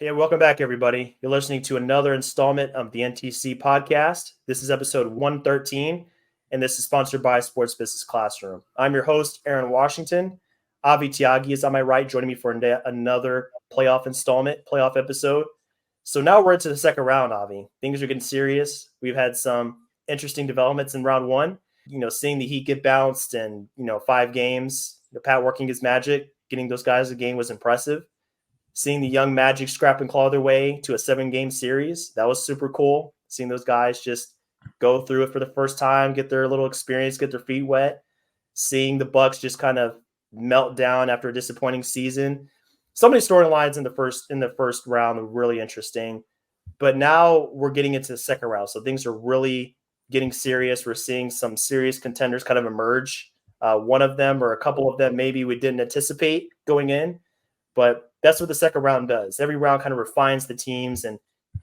Hey, welcome back, everybody. You're listening to another installment of the NTC podcast. This is episode 113, and this is sponsored by Sports Business Classroom. I'm your host, Aaron Washington. Avi Tyagi is on my right, joining me for another playoff episode. So now we're into the second round, Avi. Things are getting serious. We've had some interesting developments in round one. Seeing the Heat get bounced and, 5 games, Pat working his magic, getting those guys a game was impressive. Seeing the young Magic scrap and claw their way to a 7-game series, that was super cool. Seeing those guys just go through it for the first time, get their little experience, get their feet wet. Seeing the Bucks just kind of melt down after a disappointing season. So many storylines in the first round were really interesting. But now we're getting into the second round, so things are really getting serious. We're seeing some serious contenders kind of emerge. One of them or a couple of them maybe we didn't anticipate going in. But that's what the second round does. Every round kind of refines the teams, and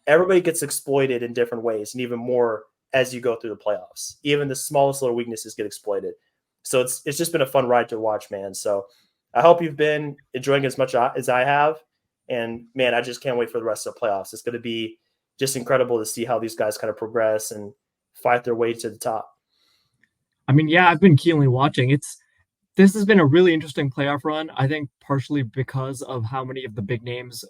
everybody gets exploited in different ways, and even more as you go through the playoffs. Even the smallest little weaknesses get exploited. So it's just been a fun ride to watch, man. So I hope you've been enjoying as much as I have. And, man, I just can't wait for the rest of the playoffs. It's going to be just incredible to see how these guys kind of progress and fight their way to the top. I mean, yeah, I've been keenly watching. This has been a really interesting playoff run. I think partially because of how many of the big names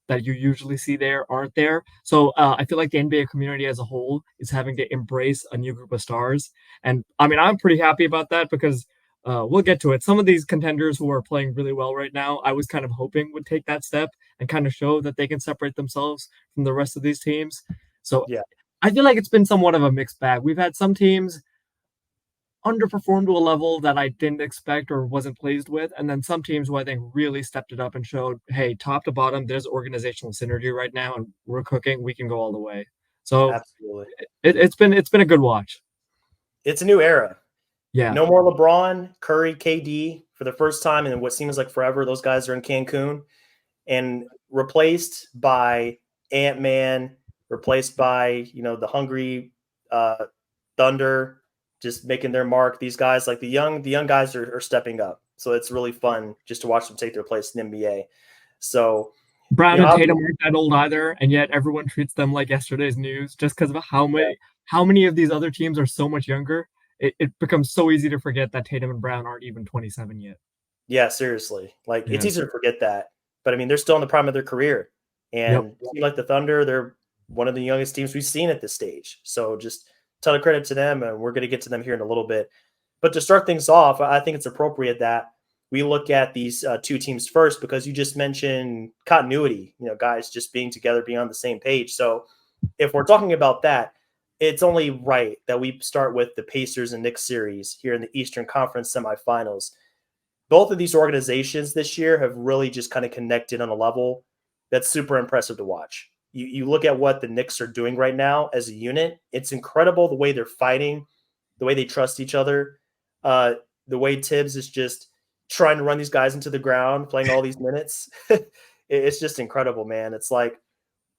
that you usually see there aren't there. So I feel like the NBA community as a whole is having to embrace a new group of stars. And I mean, I'm pretty happy about that because we'll get to it. Some of these contenders who are playing really well right now, I was kind of hoping would take that step and kind of show that they can separate themselves from the rest of these teams. So Yeah. I feel like it's been somewhat of a mixed bag. We've had some teams underperformed to a level that I didn't expect or wasn't pleased with. And then some teams who I think really stepped it up and showed, hey, top to bottom, there's organizational synergy right now, and we're cooking. We can go all the way. So Absolutely. it's been a good watch. It's a new era. Yeah. No more LeBron, Curry, KD for the first time in what seems like forever. Those guys are in Cancun and replaced by Ant-Man, replaced by, the hungry Thunder, just making their mark. These guys, like the young guys are stepping up. So it's really fun just to watch them take their place in the NBA. So, Brown and Tatum aren't that old either, and yet everyone treats them like yesterday's news just because of how many of these other teams are so much younger. It becomes so easy to forget that Tatum and Brown aren't even 27 yet. Yeah, seriously. Like, it's Yeah. easy to forget that. But, I mean, they're still in the prime of their career. And like the Thunder, they're one of the youngest teams we've seen at this stage. So just a ton of credit to them, and we're going to get to them here in a little bit. But to start things off, I think it's appropriate that we look at these two teams first because you just mentioned continuity, guys just being together, being on the same page. So if we're talking about that, it's only right that we start with the Pacers and Knicks series here in the Eastern Conference semifinals. Both of these organizations this year have really just kind of connected on a level that's super impressive to watch. You look at what the Knicks are doing right now as a unit. It's incredible the way they're fighting, the way they trust each other, the way Tibbs is just trying to run these guys into the ground, playing all these minutes. It's just incredible, man. It's like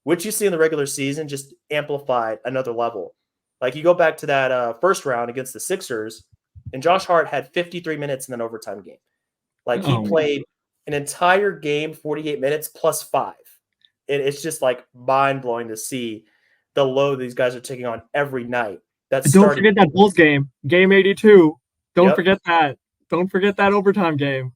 what you see in the regular season just amplified another level. Like you go back to that first round against the Sixers, and Josh Hart had 53 minutes in an overtime game. Like he played an entire game, 48 minutes plus 5. It's just like mind blowing to see the load these guys are taking on every night. Don't forget that Bulls game 82. Don't Yep. forget that. Don't forget that overtime game.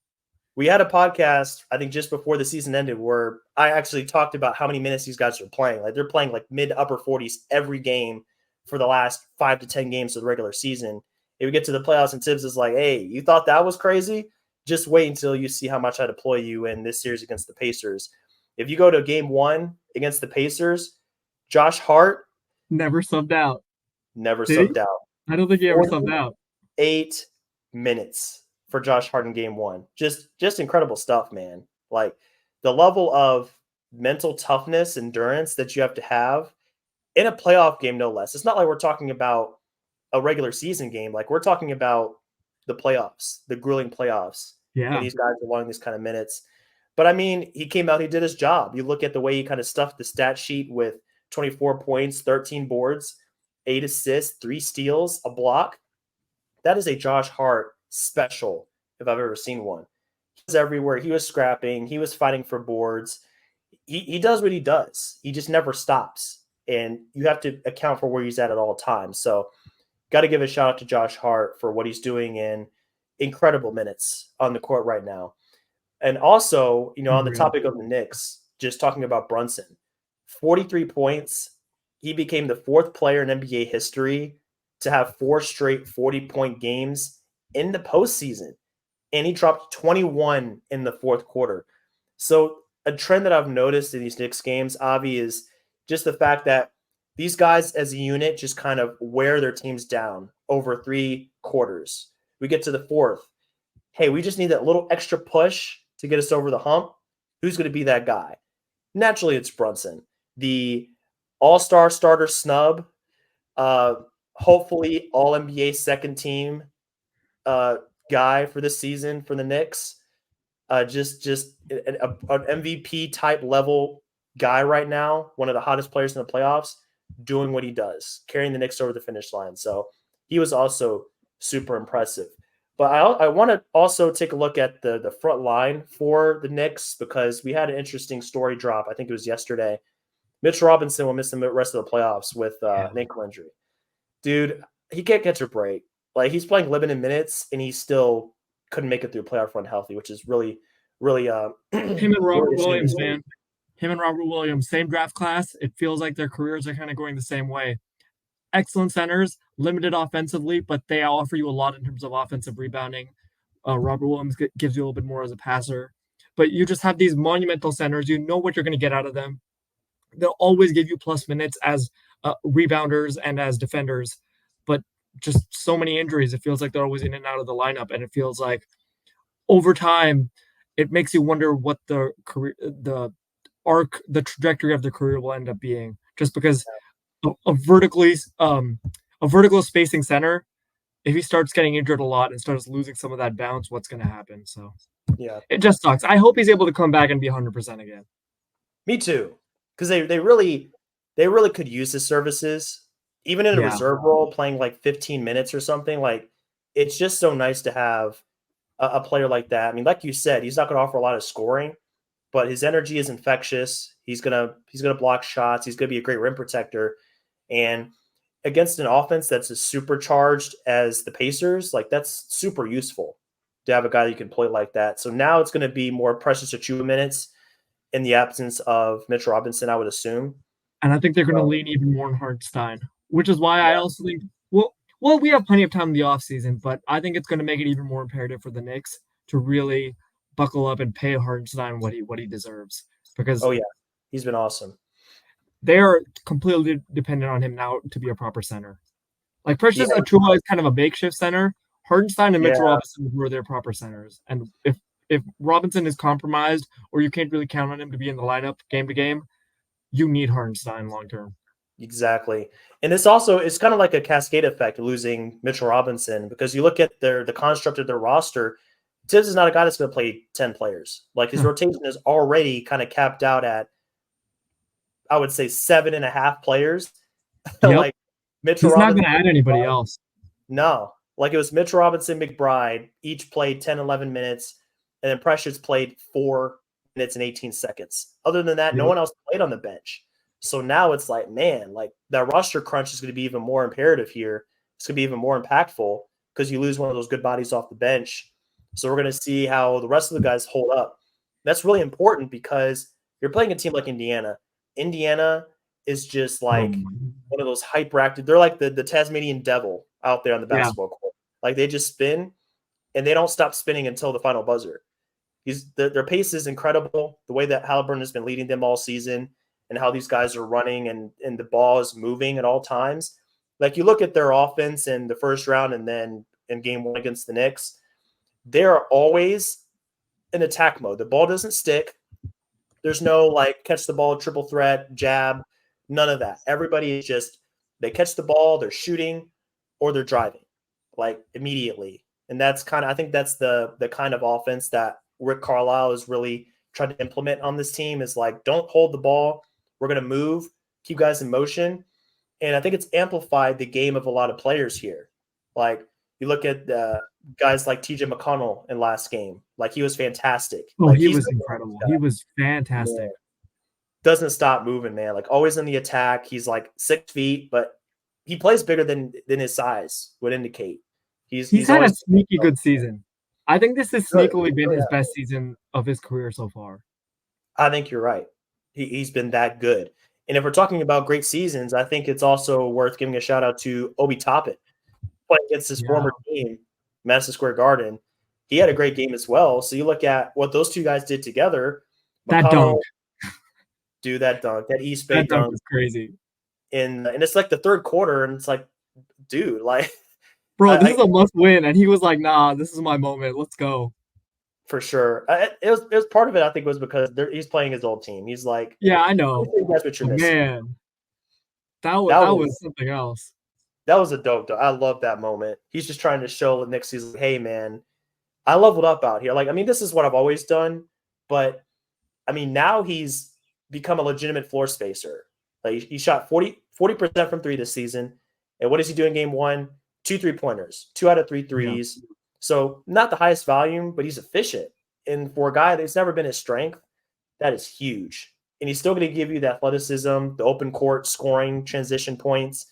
We had a podcast, I think, just before the season ended, where I actually talked about how many minutes these guys are playing. Like they're playing like mid upper 40s every game for the last 5 to 10 games of the regular season. If we get to the playoffs and Tibbs is like, hey, you thought that was crazy? Just wait until you see how much I deploy you in this series against the Pacers. If you go to game 1 against the Pacers, Josh Hart never subbed out. Never subbed out. I don't think he ever subbed out. 8 minutes for Josh Hart in game 1. Just incredible stuff, man. Like the level of mental toughness, endurance that you have to have in a playoff game, no less. It's not like we're talking about a regular season game. Like we're talking about the playoffs, the grueling playoffs. Yeah. And these guys are wanting these kind of minutes. But I mean, he came out, he did his job. You look at the way he kind of stuffed the stat sheet with 24 points, 13 boards, 8 assists, 3 steals, a block. That is a Josh Hart special, if I've ever seen one. He was everywhere. He was scrapping. He was fighting for boards. he does what he does. He just never stops. And you have to account for where he's at all times. So got to give a shout out to Josh Hart for what he's doing in incredible minutes on the court right now. And also, on the topic of the Knicks, just talking about Brunson, 43 points. He became the fourth player in NBA history to have 4 straight 40-point games in the postseason. And he dropped 21 in the fourth quarter. So a trend that I've noticed in these Knicks games, Avi, is just the fact that these guys as a unit just kind of wear their teams down over 3 quarters. We get to the fourth. Hey, we just need that little extra push to get us over the hump. Who's going to be that guy? Naturally, it's Brunson, the all-star starter snub, hopefully all-NBA second team guy for this season for the Knicks. Just an MVP type level guy right now, one of the hottest players in the playoffs, doing what he does, carrying the Knicks over the finish line. So he was also super impressive. But I want to also take a look at the front line for the Knicks because we had an interesting story drop. I think it was yesterday. Mitch Robinson will miss the rest of the playoffs with an ankle injury. Dude, he can't catch a break. Like, he's playing limited minutes, and he still couldn't make it through a playoff run healthy, which is really, really him and Robert Williams, man. Him and Robert Williams, same draft class. It feels like their careers are kind of going the same way. Excellent centers, limited offensively, but they offer you a lot in terms of offensive rebounding. Robert Williams gives you a little bit more as a passer. But you just have these monumental centers. You know what you're going to get out of them. They'll always give you plus minutes as rebounders and as defenders. But just so many injuries, it feels like they're always in and out of the lineup. And it feels like over time, it makes you wonder what the trajectory of their career will end up being. Just because a vertical spacing center, if he starts getting injured a lot and starts losing some of that bounce, what's going to happen? So yeah, it just sucks. I hope he's able to come back and be 100% again. Me too, because they really could use his services, even in a reserve role, playing like 15 minutes or something. Like, it's just so nice to have a player like that. I mean, like you said, he's not going to offer a lot of scoring, but his energy is infectious. He's gonna block shots. He's gonna be a great rim protector. And against an offense that's as supercharged as the Pacers, like, that's super useful to have a guy that you can play like that. So now it's going to be more Precious Achiuwa minutes in the absence of Mitch Robinson, I would assume. And I think they're going to lean even more on Hartenstein, which is why I also think, well, we have plenty of time in the offseason, but I think it's going to make it even more imperative for the Knicks to really buckle up and pay Hartenstein what he deserves. Because he's been awesome. They are completely dependent on him now to be a proper center. Like, Precious Achiuwa is kind of a makeshift center. Hartenstein and Mitchell Robinson were their proper centers. And if Robinson is compromised or you can't really count on him to be in the lineup game to game, you need Hartenstein long term. Exactly. And this also is kind of like a cascade effect, losing Mitchell Robinson, because you look at the construct of their roster. Tibbs is not a guy that's going to play 10 players. Like, his rotation is already kind of capped out at, I would say, 7.5 players. Yep. Like, Mitchell He's Robinson, not going to add anybody else. No. Like, it was Mitchell Robinson, McBride, each played 10, 11 minutes, and then Precious played 4 minutes and 18 seconds. Other than that, no one else played on the bench. So now it's like, man, like, that roster crunch is going to be even more imperative here. It's going to be even more impactful because you lose one of those good bodies off the bench. So we're going to see how the rest of the guys hold up. That's really important because you're playing a team like Indiana. Indiana is just like one of those hyperactive. They're like the Tasmanian devil out there on the basketball court. Like, they just spin, and they don't stop spinning until the final buzzer. Their pace is incredible. The way that Halliburton has been leading them all season, and how these guys are running, and the ball is moving at all times. Like, you look at their offense in the first round and then in game 1 against the Knicks, they're always in attack mode. The ball doesn't stick. There's no, like, catch the ball, triple threat, jab, none of that. Everybody is just, they catch the ball, they're shooting, or they're driving, like, immediately. And that's I think that's the kind of offense that Rick Carlisle is really trying to implement on this team, is like, don't hold the ball. We're going to move, keep guys in motion. And I think it's amplified the game of a lot of players here. Like, you look at guys like TJ McConnell in last game. Like, he was fantastic. Oh, like, he was incredible. He was fantastic. doesn't stop moving, man. Like always in the attack. He's like 6 feet, but he plays bigger than his size would indicate. He's He's had a always sneaky good season. I think this has good. sneakily been Oh, his yeah. best season of his career so far. I think you're right. He's been that good. And if we're talking about great seasons, I think it's also worth giving a shout out to Obi Toppin playing against his Yeah. former team, Madison Square Garden. He had a great game as well. So you look at what those two guys did together. That dunk. McConnell do that dunk, that East Bay That dunk dunk, was crazy. and it's like the third quarter, and it's like, dude, like, Bro, this I is a must win. And he was like, nah, this is my moment. Let's go. for sure. It was part of it. I think was because he's playing his old team. He's like, Yeah, I know. that's what you're But missing. man, that That was was something else. that was a dope. I love that moment. He's just trying to show Knicks. He's like, hey man, I leveled up out here. Like, I mean, this is what I've always done, but I mean, now he's become a legitimate floor spacer. Like he shot 40% from three this season. And what does he do in game one? 2 3-pointers, 2 out of 3 Yeah. threes. So not the highest volume, but he's efficient. And for a guy that's never been his strength, that is huge. And he's still going to give you the athleticism, the open court scoring, transition points,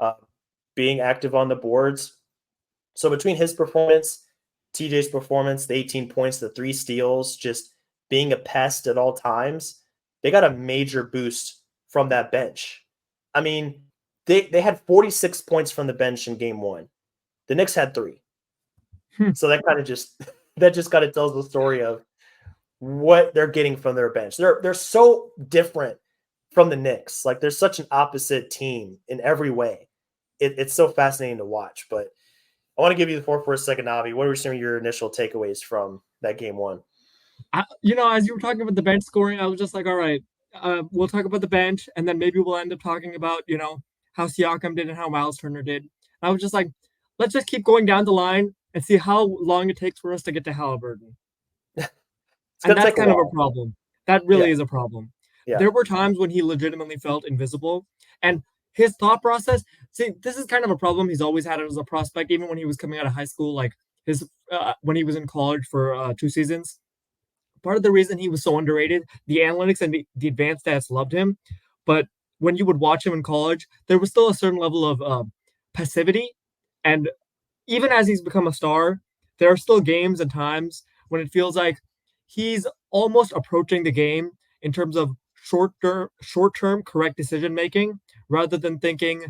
uh, being active on the boards. So between his performance, TJ's performance, the 18 points, the 3 steals, just being a pest at all times, they got a major boost from that bench. I mean, they had 46 points from the bench in game one. The Knicks had 3. So that kind of just that just kind of tells the story of what they're getting from their bench. They're so different from the Knicks. Like they're such an opposite team in every way. It's so fascinating to watch. But I want to give you the floor for a second, Avi. What were some of your initial takeaways from that game one? As you were talking about the bench scoring, I was just like, all right, we'll talk about the bench, and then maybe we'll end up talking about, how Siakam did and how Miles Turner did. And I was just like, let's just keep going down the line and see how long it takes for us to get to Halliburton. It's And gonna that's take a kind of a while. problem. That Yeah, really is a problem. yeah. There were times when he legitimately felt invisible. And his thought process, see, this is kind of a problem he's always had as a prospect, even when he was coming out of high school, like when he was in college for 2 seasons. Part of the reason he was so underrated, the analytics and the advanced stats loved him. But when you would watch him in college, there was still a certain level of passivity. And even as he's become a star, there are still games and times when it feels like he's almost approaching the game in terms of short term correct decision making rather than thinking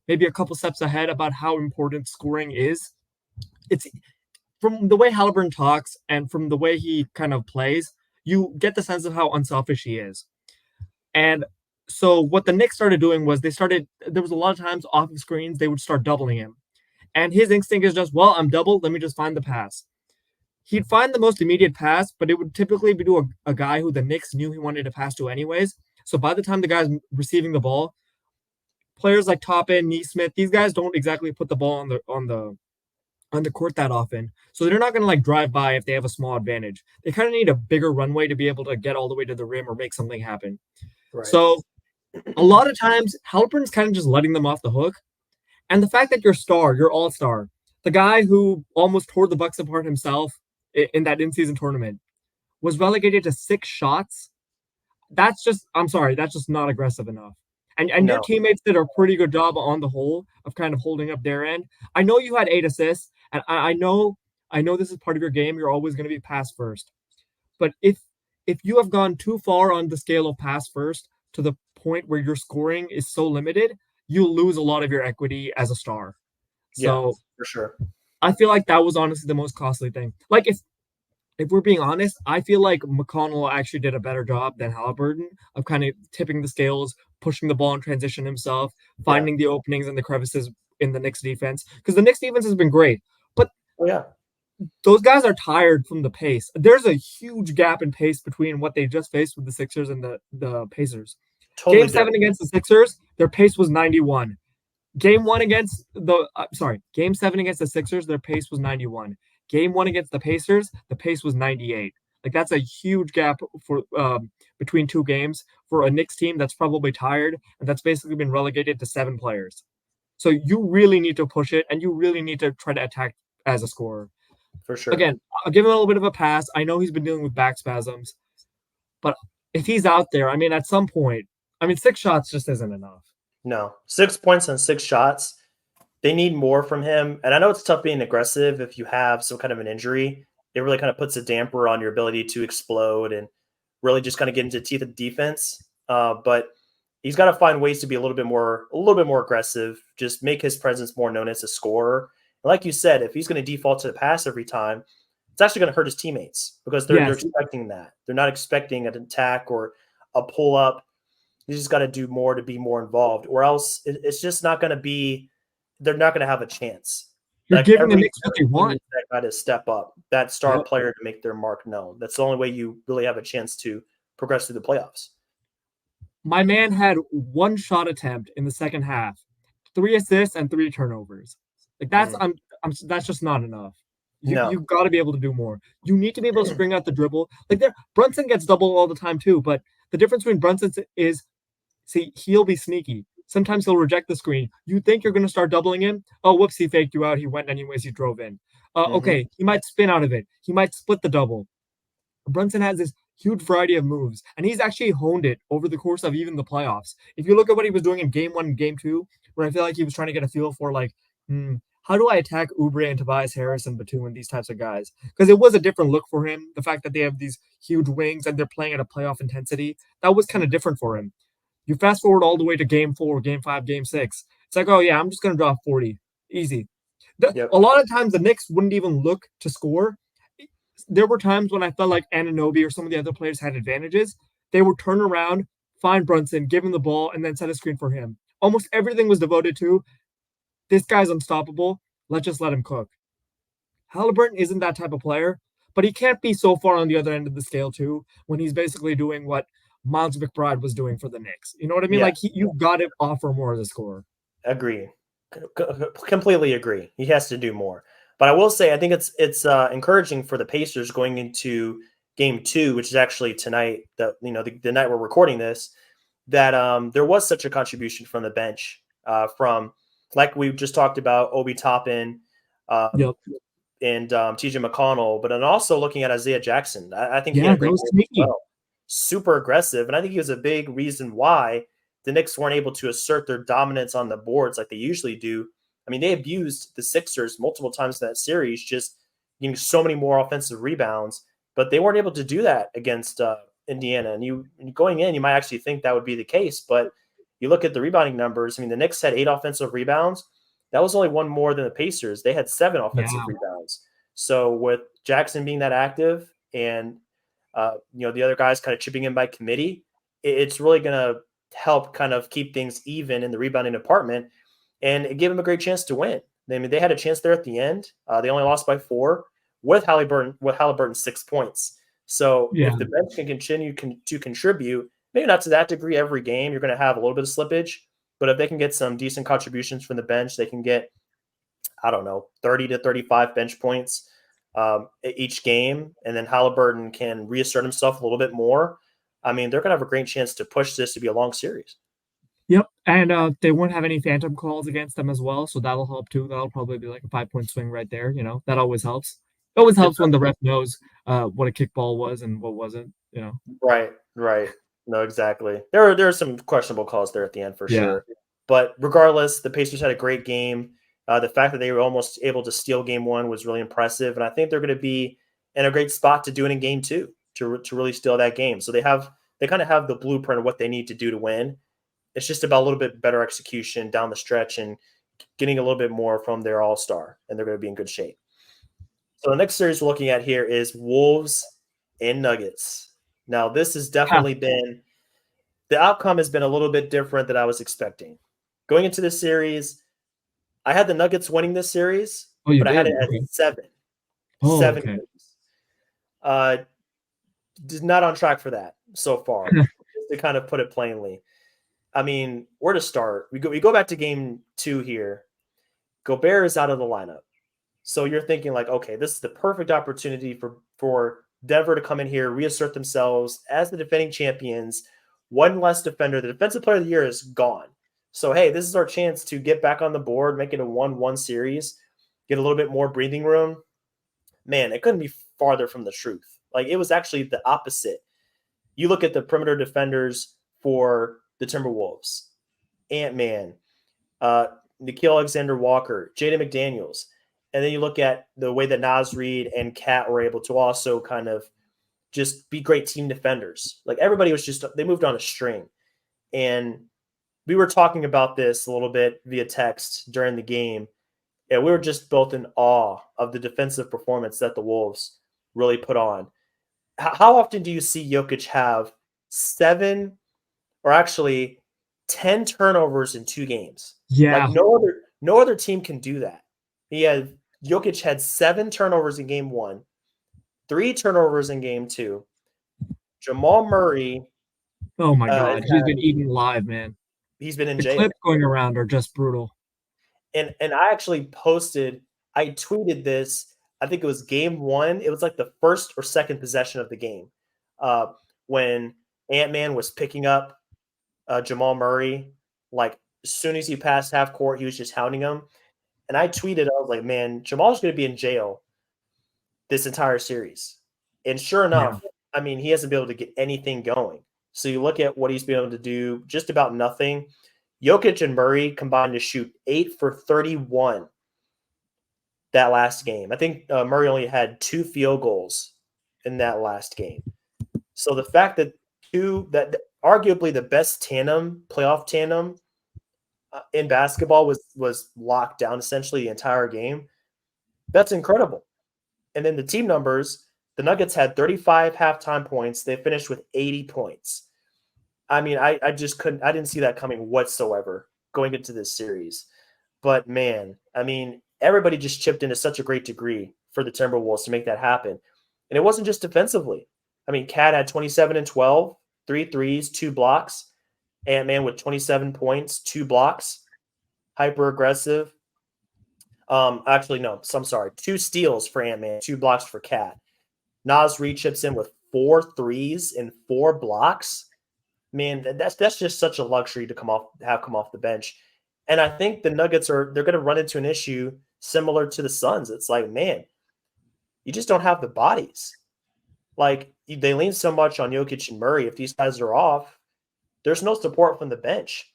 maybe a couple steps ahead about how important scoring is. It's from the way Halliburton talks and from the way he kind of plays, you get the sense of how unselfish he is. And so what the Knicks started doing was there was a lot of times off of screens, they would start doubling him. And his instinct is just, well, I'm double, let me just find the pass. He'd find the most immediate pass, but it would typically be to a guy who the Knicks knew he wanted to pass to anyways. So by the time the guy's receiving the ball, players like Toppin, Neesmith, these guys don't exactly put the ball on the court that often. So they're not going to like drive by if they have a small advantage. They kind of need a bigger runway to be able to get all the way to the rim or make something happen. Right. So a lot of times Halliburton's kind of just letting them off the hook. And the fact that your all-star, the guy who almost tore the Bucks apart himself in that in-season tournament, was relegated to 6 shots. I'm sorry, that's just not aggressive enough. And your No. teammates did a pretty good job on the whole of kind of holding up their end. I know you had 8 assists, and I know this is part of your game. You're always going to be pass first. But if you have gone too far on the scale of pass first to the point where your scoring is so limited, you lose a lot of your equity as a star. Yeah, So for sure. I feel like that was honestly the most costly thing. Like if we're being honest, I feel like McConnell actually did a better job than Halliburton of kind of tipping the scales, pushing the ball in transition himself, finding the openings and the crevices in the Knicks defense. Because the Knicks defense has been great. But yeah, those guys are tired from the pace. There's a huge gap in pace between what they just faced with the Sixers and the Pacers. totally Game 7 different. against the Sixers, their pace was 91. Game 7 against the Sixers, their pace was 91. Game 1 against the Pacers, the pace was 98. Like that's a huge gap for between 2 games for a Knicks team that's probably tired and that's basically been relegated to 7 players. So you really need to push it and you really need to try to attack as a scorer. For sure. Again, I'll give him a little bit of a pass. I know he's been dealing with back spasms, but if he's out there, I mean, at some point, I mean, 6 shots just isn't enough. No, 6 points on 6 shots. They need more from him. And I know it's tough being aggressive if you have some kind of an injury. It really kind of puts a damper on your ability to explode and really just kind of get into the teeth of defense. But he's got to find ways to be a little bit more aggressive, just make his presence more known as a scorer. And like you said, if he's going to default to the pass every time, it's actually going to hurt his teammates because they're Yes, expecting that. They're not expecting an attack or a pull up. You just got to do more to be more involved, or else it's just not going to be. They're not going to have a chance. you're Like giving the every Knicks what they team want. needs that guy to step up, that star Yep. player to make their mark known. That's the only way you really have a chance to progress through the playoffs. My man had 1 shot attempt in the second half, 3 assists and 3 turnovers. Like that's just not enough. You No. got to be able to do more. You need to be able to spring out the dribble. Like there, Brunson gets double all the time too, but the difference between Brunson is, see, he'll be sneaky. Sometimes he'll reject the screen. You think you're going to start doubling him? Oh, whoops, he faked you out. He went anyways. He drove in. Mm-hmm. Okay, he might spin out of it. He might split the double. Brunson has this huge variety of moves, and he's actually honed it over the course of even the playoffs. If you look at what he was doing in game 1 and game 2, where I feel like he was trying to get a feel for like, how do I attack Oubre and Tobias Harris and Batum and these types of guys? Because it was a different look for him. The fact that they have these huge wings and they're playing at a playoff intensity, that was kind of different for him. You fast forward all the way to game 4, game 5, game 6. It's like, oh yeah, I'm just going to drop 40. Easy. Yep. A lot of times the Knicks wouldn't even look to score. There were times when I felt like Anunoby or some of the other players had advantages. They would turn around, find Brunson, give him the ball, and then set a screen for him. Almost everything was devoted to, this guy's unstoppable. Let's just let him cook. Halliburton isn't that type of player, but he can't be so far on the other end of the scale too when he's basically doing what Miles McBride was doing for the Knicks. You know what I mean? Yeah. Like you've got to offer more as a scorer. Agree. Completely agree. He has to do more. But I will say, I think it's encouraging for the Pacers going into game 2, which is actually tonight. The night we're recording this, that there was such a contribution from the bench, from like we just talked about Obi Toppin, Yep. and TJ McConnell, but then also looking at Isaiah Jackson. I think he Yeah, had a that great was game as sneaky. well. Super aggressive, and I think he was a big reason why the Knicks weren't able to assert their dominance on the boards like they usually do. I mean, they abused the Sixers multiple times in that series, just getting so many more offensive rebounds, but they weren't able to do that against Indiana. And you going in, you might actually think that would be the case, but you look at the rebounding numbers. I mean, the Knicks had 8 offensive rebounds. That was only one more than the Pacers. They had 7 offensive Yeah. rebounds. So with Jackson being that active and the other guys kind of chipping in by committee, it's really going to help kind of keep things even in the rebounding department, and it gave them a great chance to win. I mean, they had a chance there at the end. They only lost by 4 with Halliburton 6 points. So Yeah. if the bench can continue to contribute, maybe not to that degree every game, you're going to have a little bit of slippage. But if they can get some decent contributions from the bench, they can get, I don't know, 30 to 35 bench points each game, and then Halliburton can reassert himself a little bit more. I mean, they're going to have a great chance to push this to be a long series. Yep. And they won't have any phantom calls against them as well, so that'll help too. That'll probably be like a 5-point swing right there. That always helps. It always helps when the ref knows what a kickball was and what wasn't. Right. No, exactly. There are some questionable calls there at the end for Yeah. sure. But regardless, the Pacers had a great game. The fact that they were almost able to steal game 1 was really impressive, and I think they're going to be in a great spot to do it in game 2 to really steal that game. So they kind of have the blueprint of what they need to do to win. It's just about a little bit better execution down the stretch and getting a little bit more from their all-star, and they're going to be in good shape. So the next series we're looking at here is Wolves and Nuggets. Now, this has definitely been – the outcome has been a little bit different than I was expecting. Going into this series, I had the Nuggets winning this series, Oh, you but I had did? it at Okay. 7. Oh, 7 okay. games. Not on track for that so far, just to kind of put it plainly. I mean, where to start? We go back to game 2 here. Gobert is out of the lineup. So you're thinking like, okay, this is the perfect opportunity for Denver to come in here, reassert themselves as the defending champions. One less defender. The defensive player of the year is gone. So, hey, this is our chance to get back on the board, make it a 1-1 series, get a little bit more breathing room. Man, it couldn't be farther from the truth. Like, it was actually the opposite. you look at the perimeter defenders for the Timberwolves, Ant-Man, Nickeil Alexander-Walker, Jaden McDaniels. And then you look at the way that Naz Reid and Kat were able to also kind of just be great team defenders. Like everybody was just, they moved on a string. And we were talking about this a little bit via text during the game. And we were just both in awe of the defensive performance that the Wolves really put on. How often do you see Jokic have 7 or actually 10 turnovers in 2 games? Like Yeah. no other team can do that. Jokic had 7 turnovers in game 1, 3 turnovers in game 2. Jamal Murray, Oh my God, he's been eaten alive, man. he's been in The jail. clips going around are just brutal. And I actually I tweeted this. I think it was game 1. It was like the first or second possession of the game, when Ant-Man was picking up Jamal Murray. Like as soon as he passed half court, he was just hounding him. And I tweeted, I was like, man, Jamal's going to be in jail this entire series. And sure enough, I mean, he hasn't been able to get anything going. So you look at what he's been able to do, just about nothing. Jokic and Murray combined to shoot 8 for 31 that last game. I think Murray only had 2 field goals in that last game. So the fact that arguably the best playoff tandem in basketball was locked down essentially the entire game, that's incredible. And then the team numbers, the Nuggets had 35 halftime points. They finished with 80 points. I mean, I didn't see that coming whatsoever going into this series. But man, I mean, everybody just chipped in to such a great degree for the Timberwolves to make that happen. And it wasn't just defensively. I mean, Cat had 27 and 12, 3 threes, 2 blocks. Ant-Man with 27 points, 2 blocks, hyper aggressive. Actually, no, so I'm sorry. 2 steals for Ant-Man, 2 blocks for Cat. Naz Reid chips in with 4 threes and 4 blocks. Man, that's just such a luxury to come off the bench. And I think the Nuggets they're going to run into an issue similar to the Suns. It's like, man, you just don't have the bodies. Like they lean so much on Jokic and Murray. If these guys are off, there's no support from the bench.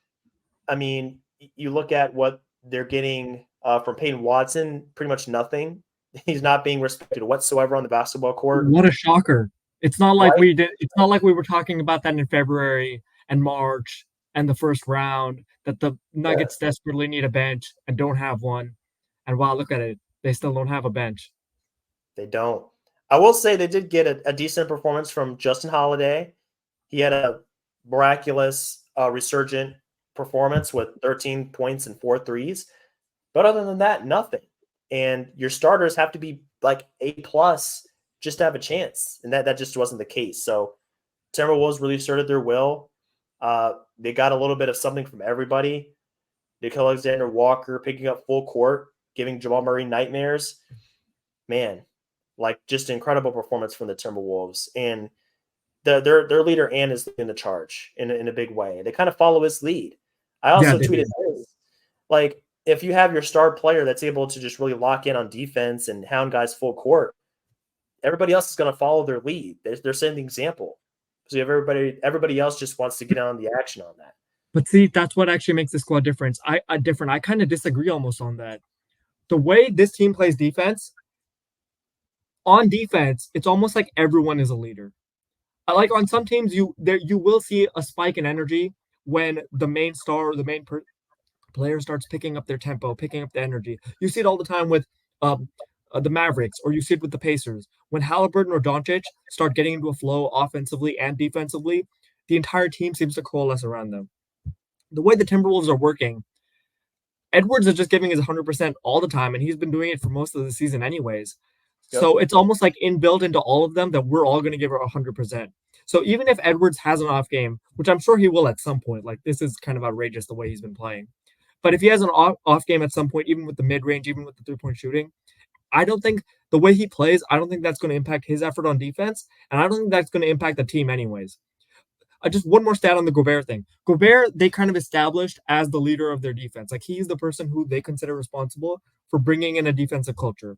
I mean, you look at what they're getting from Peyton Watson, pretty much nothing. He's not being respected whatsoever on the basketball court. What a shocker. It's not like Right? it's not like we were talking about that in February and March and the first round, that the Nuggets desperately need a bench and don't have one. And wow, look at it. They still don't have a bench. They don't. I will say they did get a decent performance from Justin Holiday. He had a miraculous resurgent performance with 13 points and 4 threes. But other than that, nothing. And your starters have to be like A+ just to have a chance. And that just wasn't the case. So Timberwolves really asserted their will. They got a little bit of something from everybody. Nickeil Alexander-Walker picking up full court, giving Jamal Murray nightmares. Man, like just incredible performance from the Timberwolves. And their leader, Ant, is leading the charge in a big way. They kind of follow his lead. I also tweeted this. Like, if you have your star player that's able to just really lock in on defense and hound guys full court, everybody else is going to follow their lead. They're setting the example. So everybody else just wants to get on the action on that. But see, that's what actually makes the squad different. I kind of disagree almost on that. The way this team plays defense, on defense, it's almost like everyone is a leader. Like on some teams, you will see a spike in energy when the main star or the main player starts picking up their tempo, picking up the energy. You see it all the time with the Mavericks, or you see it with the Pacers. When Halliburton or Doncic start getting into a flow offensively and defensively, the entire team seems to coalesce around them. The way the Timberwolves are working, Edwards is just giving his 100% all the time, and he's been doing it for most of the season anyways. Yep. So it's almost like inbuilt into all of them that we're all going to give her 100%. So even if Edwards has an off game, which I'm sure he will at some point, like this is kind of outrageous the way he's been playing. But if he has an off game at some point, even with the mid-range, even with the three-point shooting, I don't think the way he plays, I don't think that's going to impact his effort on defense, and I don't think that's going to impact the team anyways. Just one more stat on the Gobert thing. Gobert, they kind of established as the leader of their defense. Like he's the person who they consider responsible for bringing in a defensive culture.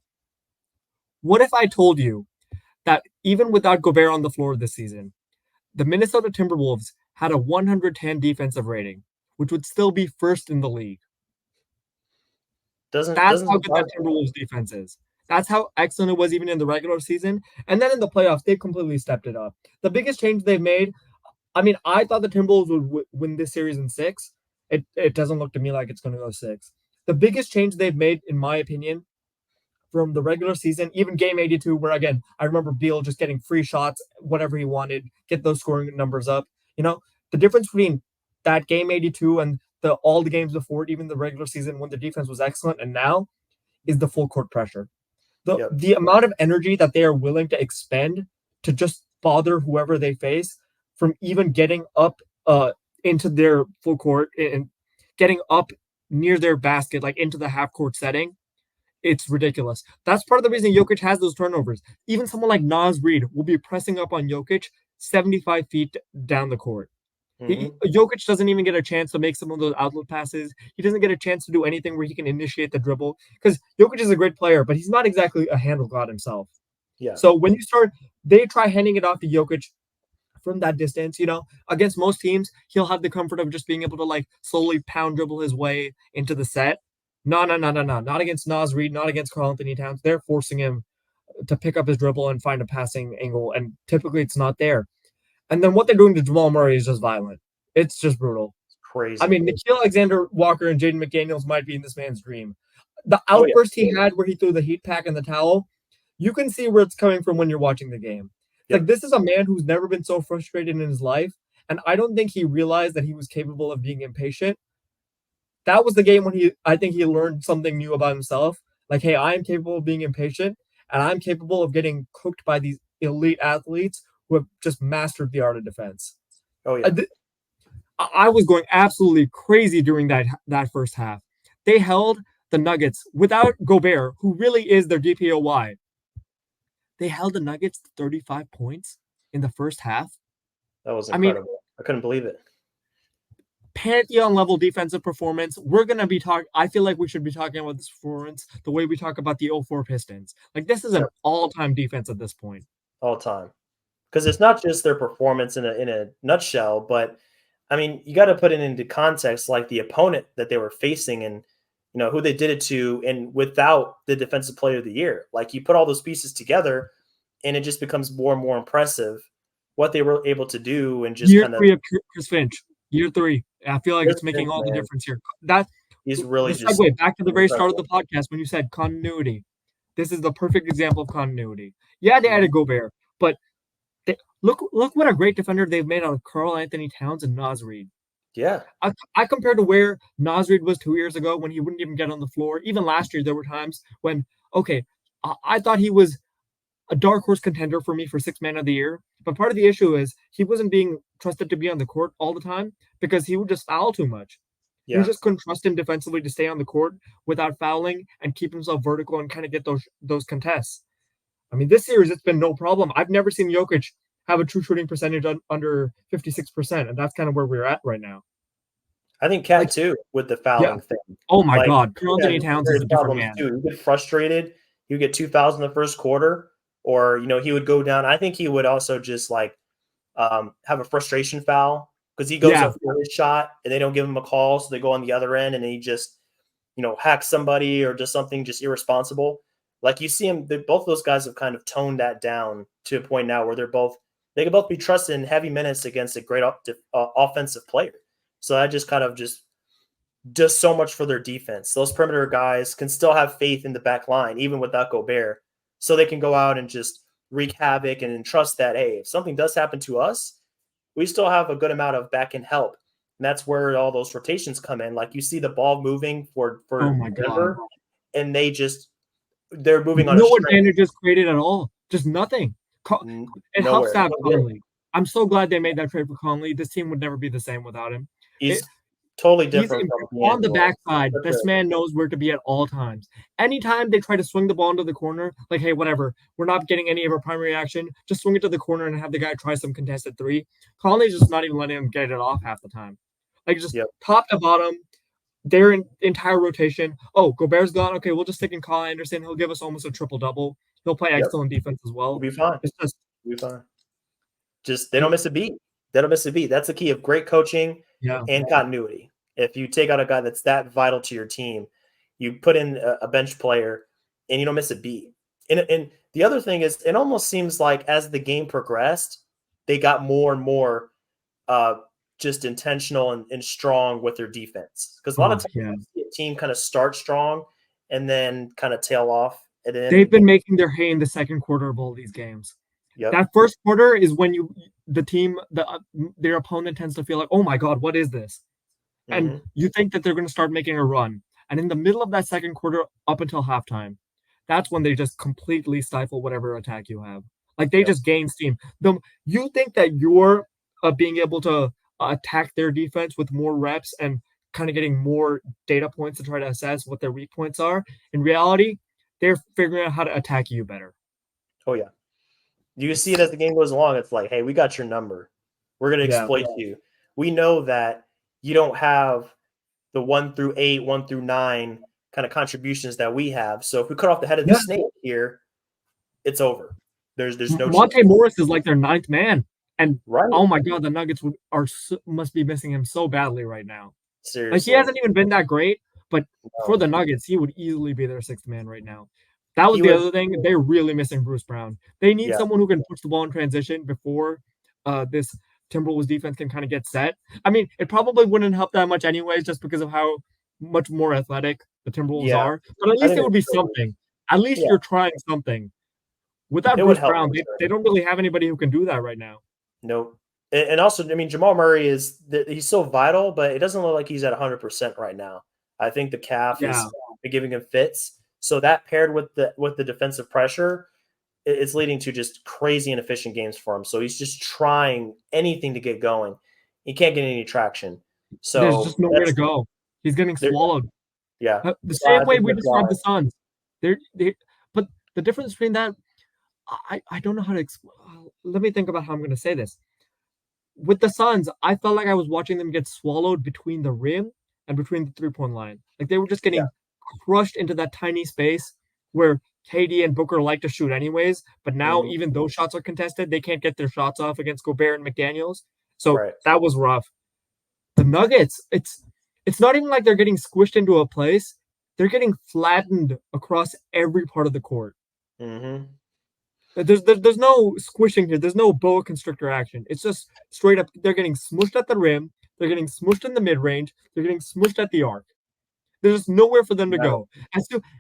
What if I told you that even without Gobert on the floor this season, the Minnesota Timberwolves had a 110 defensive rating, which would still be first in the league. Doesn't That's how good surprise that me. Timberwolves defense is. That's how excellent it was even in the regular season. And then in the playoffs, they completely stepped it up. The biggest change they've made, I mean, I thought the Timberwolves would win this series in 6. It doesn't look to me like it's going to go 6. The biggest change they've made, in my opinion, from the regular season, even game 82, where again, I remember Beal just getting free shots, whatever he wanted, get those scoring numbers up. The difference between that game 82 and all the games before it, even the regular season when the defense was excellent, and now is the full court pressure. The Yep. the amount of energy that they are willing to expend to just bother whoever they face, from even getting up into their full court and getting up near their basket, like into the half court setting, it's ridiculous. That's part of the reason Jokic has those turnovers. Even someone like Naz Reid will be pressing up on Jokic 75 feet down the court. Jokic doesn't even get a chance to make some of those outlet passes. He doesn't get a chance to do anything where he can initiate the dribble, because Jokic is a great player, but he's not exactly a handle god himself. Yeah. So when they try handing it off to Jokic from that distance, against most teams, he'll have the comfort of just being able to like slowly pound dribble his way into the set. No. Not against Naz Reid, not against Karl-Anthony Towns. They're forcing him to pick up his dribble and find a passing angle, and typically it's not there. And then what they're doing to Jamal Murray is just violent. It's just brutal. Crazy. I mean, Nickeil Alexander-Walker and Jaden McDaniels might be in this man's dream. The outburst he had where he threw the heat pack and the towel, you can see where it's coming from when you're watching the game. Like, this is a man who's never been so frustrated in his life, and I don't think he realized that he was capable of being impatient. That was the game when I think he learned something new about himself. Like, hey, I am capable of being impatient, and I'm capable of getting cooked by these elite athletes who have just mastered the art of defense. Oh, yeah. I was going absolutely crazy during that first half. They held the Nuggets without Gobert, who really is their DPOY. They held the Nuggets to 35 points in the first half. That was incredible. I couldn't believe it. Pantheon level defensive performance. We're going to be I feel like we should be talking about this performance the way we talk about the 04 Pistons. Like, this is an all-time defense at this point. All time. Because it's not just their performance in a nutshell, but I mean, you got to put it into context, like the opponent that they were facing and who they did it to, and without the defensive player of the year. Like, you put all those pieces together and it just becomes more and more impressive what they were able to do. And just Year 3 of Chris Finch. Year 3. I feel like it's making all the difference here. He's really just back to the very start of the podcast when you said continuity. This is the perfect example of continuity. Yeah, they added Gobert, but look what a great defender they've made on Karl-Anthony Towns and Naz Reid. Yeah. I compared to where Naz Reid was 2 years ago when he wouldn't even get on the floor. Even last year, there were times when, I thought he was a dark horse contender for me for Sixth Man of the Year. But part of the issue is he wasn't being trusted to be on the court all the time because he would just foul too much. Yeah. You just couldn't trust him defensively to stay on the court without fouling and keep himself vertical and kind of get those contests. I mean, this series, it's been no problem. I've never seen Jokic have a true shooting percentage under 56%, and that's kind of where we're at right now. I think Cat too, with the fouling thing. Oh my God, Karl-Anthony Towns is a different man. Too. He get frustrated. He would get 2,000 in the first quarter, or he would go down. I think he would also just have a frustration foul because he goes up for his shot and they don't give him a call, so they go on the other end and he just hacks somebody or does something just irresponsible. Like, you see him, both those guys have kind of toned that down to a point now where they can both be trusted in heavy minutes against a great offensive player. So that just kind of just does so much for their defense. Those perimeter guys can still have faith in the back line, even without Gobert. So they can go out and just wreak havoc and trust that, hey, if something does happen to us, we still have a good amount of back-end help. And that's where all those rotations come in. Like, you see the ball moving for Denver, and they're moving on no advantages created at all. Just nothing. It helps to have Conley. I'm so glad they made that trade for Conley. This team would never be the same without him. He's totally different. On the backside, this man knows where to be at all times. Anytime they try to swing the ball into the corner, like, hey, whatever, we're not getting any of our primary action, just swing it to the corner and have the guy try some contested three. Conley's just not even letting him get it off half the time. Like, just top to bottom, their entire rotation. Oh, Gobert's gone. Okay, we'll just stick in Kyle Anderson. He'll give us almost a triple-double. He'll play excellent defense as well. We'll be fine. It's just we'll be fine. Just they don't miss a beat. They don't miss a beat. That's the key of great coaching Yeah. and continuity. If you take out a guy that's that vital to your team, you put in a bench player and you don't miss a beat. And the other thing is, it almost seems like as the game progressed, they got more and more uh, just intentional and strong with their defense. Because a lot of Oh, times yeah. you see a team kind of start strong and then kind of tail off. And They've then, been making their hay in the second quarter of all these games. yep. That first quarter is when their opponent tends to feel like, oh my God, what is this? And Mm-hmm. you think that they're going to start making a run. And in the middle of that second quarter, up until halftime, that's when they just completely stifle whatever attack you have. Like they Yep. just gain steam. You think that you're being able to attack their defense with more reps and kind of getting more data points to try to assess what their weak points are. In reality, they're figuring out how to attack you better. Oh, yeah. You see it It's as the game goes along. It's like, hey, we got your number. We're going to yeah, exploit you. We know that you don't have the 1 through 8, 1 through 9 kind of contributions that we have. So if we cut off the head of the yeah. snake here, it's over. There's no chance. Monte Morris is like their ninth man, and Right. oh my God, the Nuggets must be missing him so badly right now. Like he Seriously. hasn't even been that great, but for No. the Nuggets, he would easily be their sixth man right now. That was He the was, other thing. They're really missing Bruce Brown. They need yeah, someone who can push the ball in transition before this Timberwolves defense can kind of get set. I mean, it probably wouldn't help that much anyways, just because of how much more athletic the Timberwolves yeah. are. But at I least think it would be it's, something. At least yeah, you're trying something. Without it would Bruce help Brown, for they sure. don't really have anybody who can do that right now. Nope. And also, I mean, Jamal Murray he's so vital, but it doesn't look like he's at 100% right now. I think the calf Yeah, is giving him fits. So that paired with the defensive pressure, it's leading to just crazy inefficient games for him. So he's just trying anything to get going. He can't get any traction. there's just So nowhere to go. He's getting there, swallowed. yeah. The So I same way think we that's why. described the Suns. But the difference between that, I don't know how to explain. Let me think about how I'm going to say this. With the Suns, I felt like I was watching them get swallowed between the rim and between the 3 point line. Like they were just Yeah. getting crushed into that tiny space where KD and Booker like to shoot anyways. But now, Mhm. even those shots are contested. They can't get their shots off against Gobert and McDaniels. So Right. that was rough. The Nuggets, it's not even like they're getting squished into a place. They're getting flattened across every part of the court. Hmm. There's no squishing here. There's no boa constrictor action. It's just straight up. They're getting smushed at the rim. They're getting smushed in the mid range. They're getting smushed at the arc. There's just nowhere for them to No, go.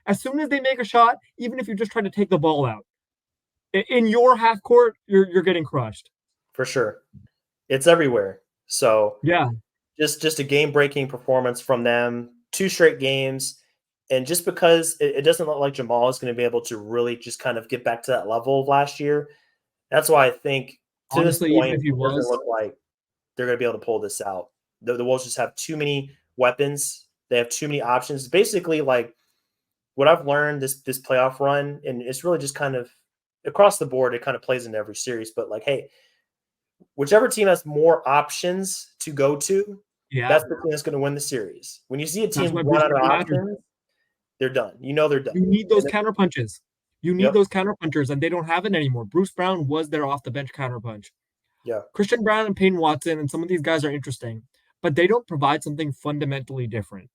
As soon as they make a shot, even if you just try to take the ball out in your half court, you're getting crushed. for sure. It's everywhere. So Yeah, just a game breaking performance from them, 2 straight games. And just because it doesn't look like Jamal is going to be able to really just kind of get back to that level of last year, that's why I think to this honestly, even point, if he it doesn't was, look like they're going to be able to pull this out. The Wolves just have too many weapons. They have too many options. Basically, like what I've learned this playoff run, and it's really just kind of across the board, it kind of plays into every series. But like, hey, whichever team has more options to go to, yeah, that's the team that's going to win the series. When you see a that's team why run Bruce out of Brown matters. options, they're done. You know they're done. You need those And counter punches. You need yep, those counter punchers, and they don't have it anymore. Bruce Brown was their off the bench counter punch. yeah, Christian Brown and Payne Watson and some of these guys are interesting, but they don't provide something fundamentally different.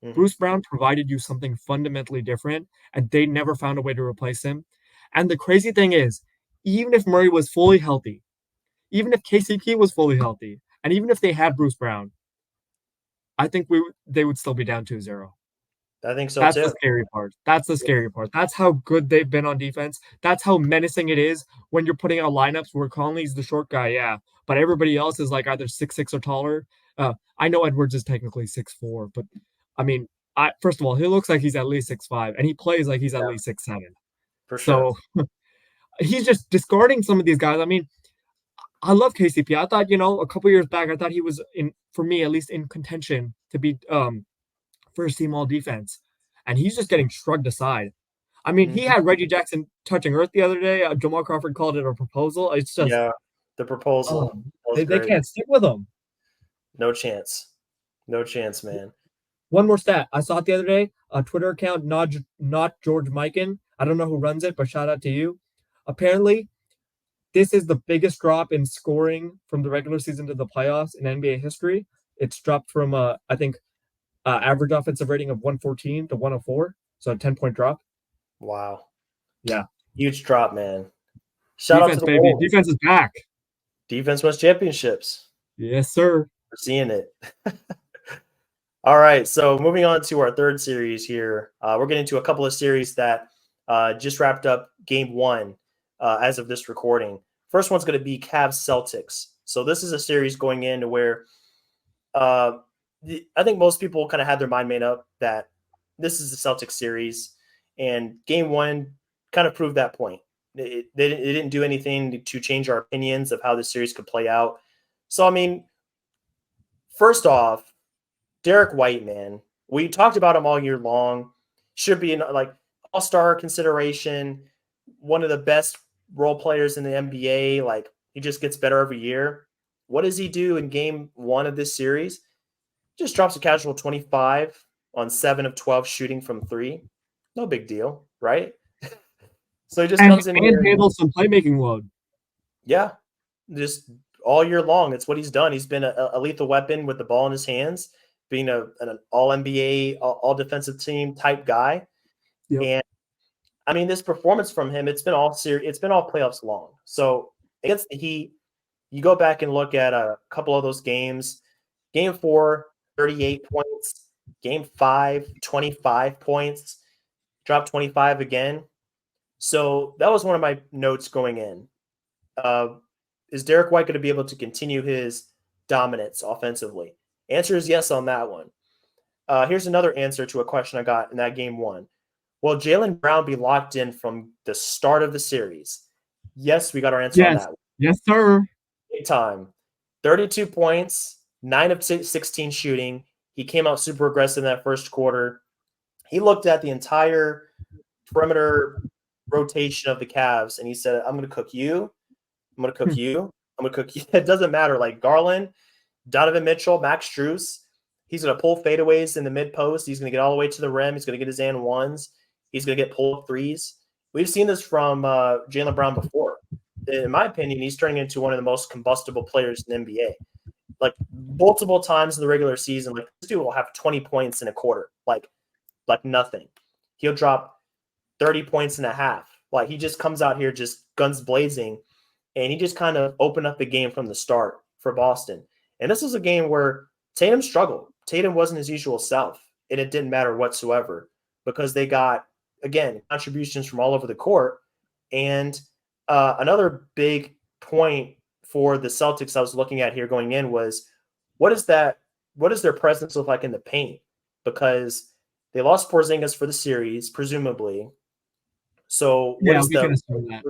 hmm, Bruce Brown provided you something fundamentally different, and they never found a way to replace him. And the crazy thing is, even if Murray was fully healthy, even if KCP was fully healthy, and even if they had Bruce Brown, I think they would still be down 2-0. I think so That's the too. scary part. That's the scary part. That's how good they've been on defense. That's how menacing it is when you're putting out lineups where Conley's the short guy, yeah, but everybody else is like either 6'6" or taller. I know Edwards is technically 6'4", but I mean, first of all, he looks like he's at least 6'5", and he plays like he's at Yeah, least 6'7". for sure. So he's just discarding some of these guys. I mean, I love KCP. I thought, a couple years back, I thought he was in, for me at least, in contention to be first team all defense, and he's just getting shrugged aside. I mean, he Mhm. had Reggie Jackson touching earth the other day. Jamal Crawford called it a proposal. It's just, Yeah, the oh, proposal was they great. can't stick with him. No chance. No chance, man. One more stat. I saw it the other day. A Twitter account, not George Mikan. I don't know who runs it, but shout out to you. Apparently, this is the biggest drop in scoring from the regular season to the playoffs in NBA history. It's dropped from I think average offensive rating of 114 to 104, so a 10-point drop. Wow. Yeah, Huge drop, man. Shout out to defense, the baby. Wolves. Defense is back. Defense wins championships. Yes, sir. We're seeing it. All right, so moving on to our third series here. We're getting to a couple of series that just wrapped up game one as of this recording. First one's going to be Cavs Celtics. So this is a series going into where I think most people kind of had their mind made up that this is the Celtics series, and game one kind of proved that point. They didn't do anything to change our opinions of how this series could play out. So, I mean, first off, Derek White, man, we talked about him all year long. Should be in like all-star consideration, one of the best role players in the NBA. Like, he just gets better every year. What does he do in game one of this series? Just drops a casual 25 on 7 of 12 shooting from three. No big deal, right? So he just And comes in here and, handles some playmaking load. yeah, just all year long. It's what he's done. He's been a lethal weapon with the ball in his hands, being an all NBA, all defensive team type guy. Yep. And I mean, this performance from him, it's been all playoffs long. So against the Heat, you go back and look at a couple of those games. Game 4, 38 points. Game 5, 25 points. Dropped 25 again. So that was one of my notes going in. Is Derek White going to be able to continue his dominance offensively? Answer is yes on that one. Here's another answer to a question I got in that game one. Will Jaylen Brown be locked in from the start of the series? Yes, we got our answer on Yes. that one. Yes, sir. Big time. 32 points, 9 of 16 shooting. He came out super aggressive in that first quarter. He looked at the entire perimeter rotation of the Cavs, and he said, I'm going to cook you. I'm going to cook you. I'm going to cook you. It doesn't matter. Like Garland, Donovan Mitchell, Max Strus, he's going to pull fadeaways in the mid post. He's going to get all the way to the rim. He's going to get his and ones. He's going to get pull-up threes. We've seen this from Jaylen Brown before. In my opinion, he's turning into one of the most combustible players in the NBA. Like multiple times in the regular season, like this dude will have 20 points in a quarter, like nothing. He'll drop 30 points in a half. Like he just comes out here just guns blazing, and he just kind of opened up the game from the start for Boston. And this was a game where Tatum struggled. Tatum wasn't his usual self, and it didn't matter whatsoever because they got, again, contributions from all over the court. And another big point for the Celtics I was looking at here going in was what does their presence look like in the paint? Because they lost Porzingis for the series, presumably. So what Yeah, is we can assume that.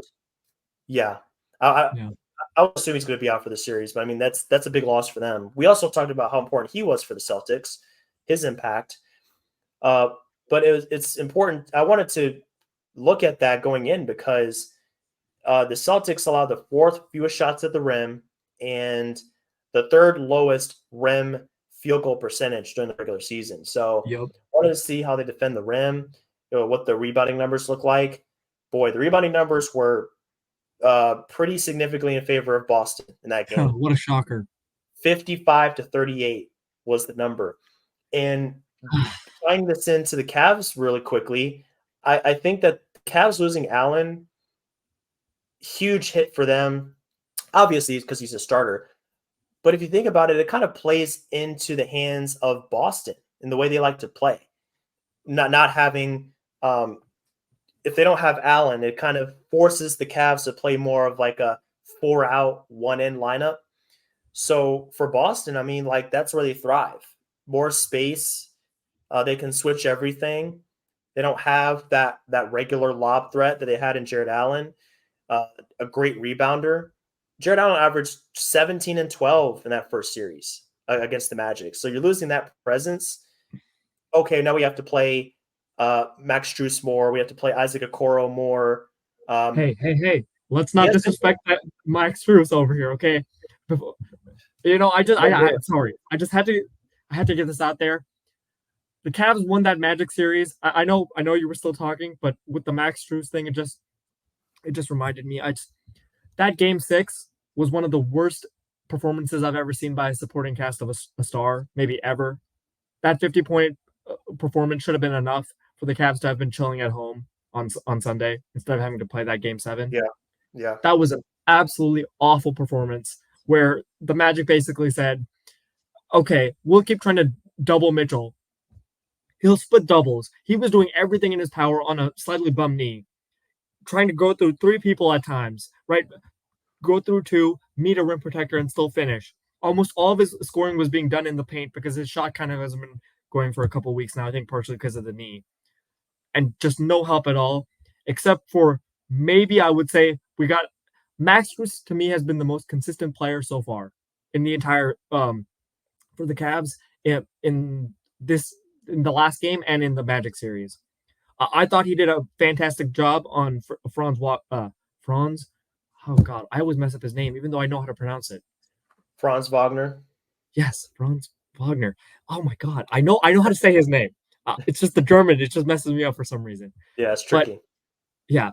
Yeah. I Yeah. would assume he's going to be out for the series, but I mean that's a big loss for them. We also talked about how important he was for the Celtics, his impact. But it's important. I wanted to look at that going in because the Celtics allowed the fourth fewest shots at the rim and the third lowest rim field goal percentage during the regular season. So Yep. I wanted to see how they defend the rim, what the rebounding numbers look like. Boy, the rebounding numbers were pretty significantly in favor of Boston in that game. What a shocker. 55 to 38 was the number. And tying this into the Cavs really quickly, I think that the Cavs losing Allen, huge hit for them, obviously because he's a starter. But if you think about it, it kind of plays into the hands of Boston in the way they like to play. Not having if they don't have Allen, it kind of forces the Cavs to play more of like a 4-out, 1-in lineup. So for Boston, I mean, like that's where they thrive. More space. They can switch everything. They don't have that regular lob threat that they had in Jared Allen, a great rebounder. Jared Allen averaged 17 and 12 in that first series against the Magic. So you're losing that presence. Okay, now we have to play Max Strus more. We have to play Isaac Okoro more. Hey. Let's not Yes, disrespect that Max Strus over here, okay? Before, sorry. I had to get this out there. The Cavs won that Magic series. I know you were still talking, but with the Max Strus thing, it just reminded me. that game 6 was one of the worst performances I've ever seen by a supporting cast of a star, maybe ever. That 50-point performance should have been enough for the Cavs to have been chilling at home on Sunday instead of having to play that game 7. Yeah. Yeah. That was an absolutely awful performance where the Magic basically said, okay, we'll keep trying to double Mitchell. He'll split doubles. He was doing everything in his power on a slightly bum knee, trying to go through 3 people at times, right? Go through 2, meet a rim protector, and still finish. Almost all of his scoring was being done in the paint because his shot kind of hasn't been going for a couple weeks now, I think partially because of the knee. And just no help at all, except for maybe I would say we got Max Strus, to me, has been the most consistent player so far in the entire for the Cavs in the last game and in the Magic series. I thought he did a fantastic job on Franz. Oh God, I always mess up his name, even though I know how to pronounce it. Franz Wagner. Yes, Franz Wagner. Oh my God, I know how to say his name. It's just the German. It just messes me up for some reason. Yeah, it's tricky. But yeah,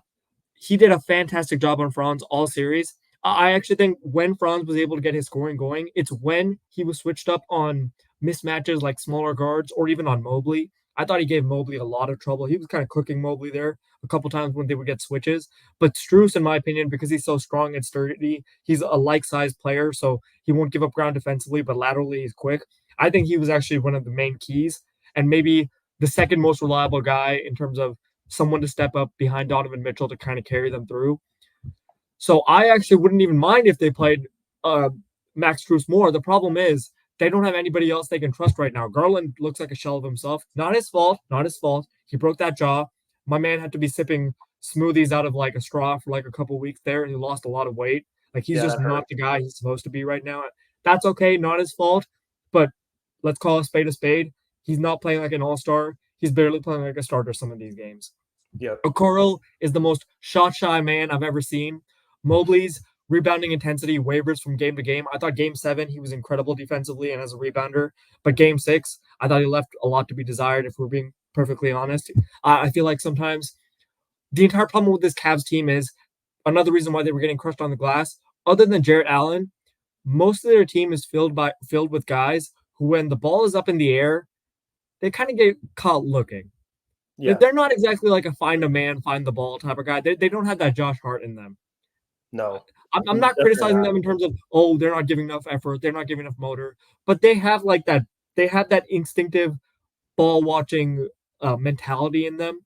he did a fantastic job on Franz all series. I actually think when Franz was able to get his scoring going, it's when he was switched up on mismatches like smaller guards or even on Mobley. I thought he gave Mobley a lot of trouble. He was kind of cooking Mobley there a couple times when they would get switches. But Strus, in my opinion, because he's so strong and sturdy, he's a like-sized player, so he won't give up ground defensively, but laterally he's quick. I think he was actually one of the main keys and maybe the second most reliable guy in terms of someone to step up behind Donovan Mitchell to kind of carry them through. So I actually wouldn't even mind if they played Max Strus more. The problem is they don't have anybody else they can trust right now. Garland looks like a shell of himself. Not his fault. He broke that jaw. My man had to be sipping smoothies out of like a straw for like a couple weeks there, and he lost a lot of weight. Like he's just not the guy he's supposed to be right now. That's okay, not his fault, but let's call a spade a spade. He's not playing like an all-star. He's barely playing like a starter some of these games. Yep. Okoro is the most shot-shy man I've ever seen. Mobley's rebounding intensity wavers from game to game. I thought game 7, he was incredible defensively and as a rebounder. But game 6, I thought he left a lot to be desired, if we're being perfectly honest. I feel like sometimes the entire problem with this Cavs team is another reason why they were getting crushed on the glass. Other than Jarrett Allen, most of their team is filled with guys who, when the ball is up in the air, they kind of get caught looking. Yeah. They're not exactly like a find a man, find the ball type of guy. They don't have that Josh Hart in them. No. I'm not criticizing them in terms of, oh, they're not giving enough effort, they're not giving enough motor, but they have like that. They have that instinctive ball watching mentality in them,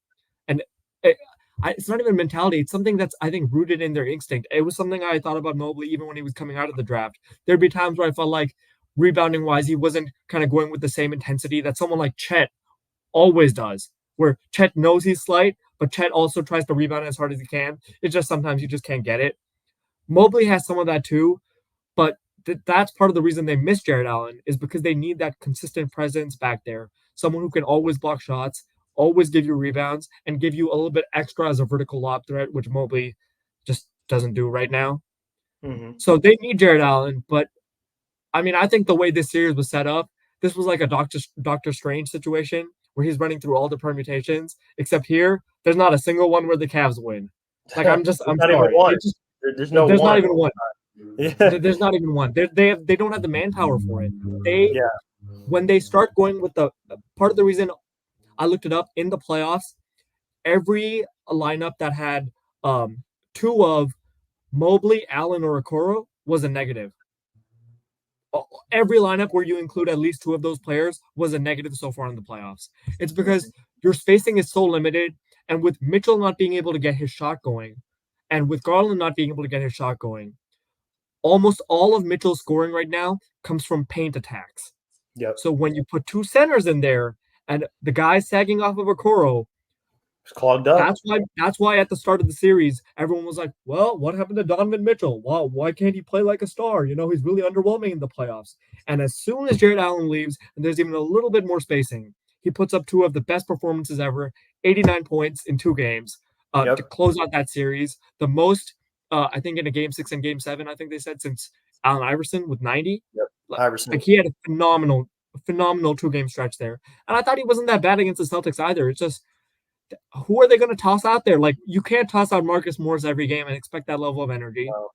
and it's not even mentality. It's something that's, I think, rooted in their instinct. It was something I thought about Mobley even when he was coming out of the draft. There'd be times where I felt like rebounding wise, he wasn't kind of going with the same intensity that someone like Chet always does. Where Chet knows he's slight, but Chet also tries to rebound as hard as he can. It's just sometimes you just can't get it. Mobley has some of that too, but that's part of the reason they miss Jarrett Allen is because they need that consistent presence back there. Someone who can always block shots, always give you rebounds, and give you a little bit extra as a vertical lob threat, which Mobley just doesn't do right now. Mm-hmm. So they need Jarrett Allen, but I mean, I think the way this series was set up, this was like a Doctor Strange situation where he's running through all the permutations, except here, there's not a single one where the Cavs win. Like, I'm sorry. There's not even one. Yeah. There's not even one. They don't have the manpower for it. When they start going with the part of the reason I looked it up in the playoffs, every lineup that had 2 of Mobley, Allen, or Okoro was a negative. Every lineup where you include at least 2 of those players was a negative so far in the playoffs. It's because your spacing is so limited, and with Mitchell not being able to get his shot going, and with Garland not being able to get his shot going, almost all of Mitchell's scoring right now comes from paint attacks. Yep. So when you put 2 centers in there and the guy sagging off of Okoro, it's clogged up. That's why at the start of the series, everyone was like, well, what happened to Donovan Mitchell? Why can't he play like a star? You know, he's really underwhelming in the playoffs. And as soon as Jarrett Allen leaves, and there's even a little bit more spacing, he puts up 2 of the best performances ever, 89 points in 2 games to close out that series. The most, I think, in a game 6 and game 7, I think they said, since Allen Iverson with 90. Yep, Iverson. Like, he had a phenomenal 2-game stretch there. And I thought he wasn't that bad against the Celtics either. It's just, who are they going to toss out there? Like, you can't toss out Marcus Morris every game and expect that level of energy. Wow.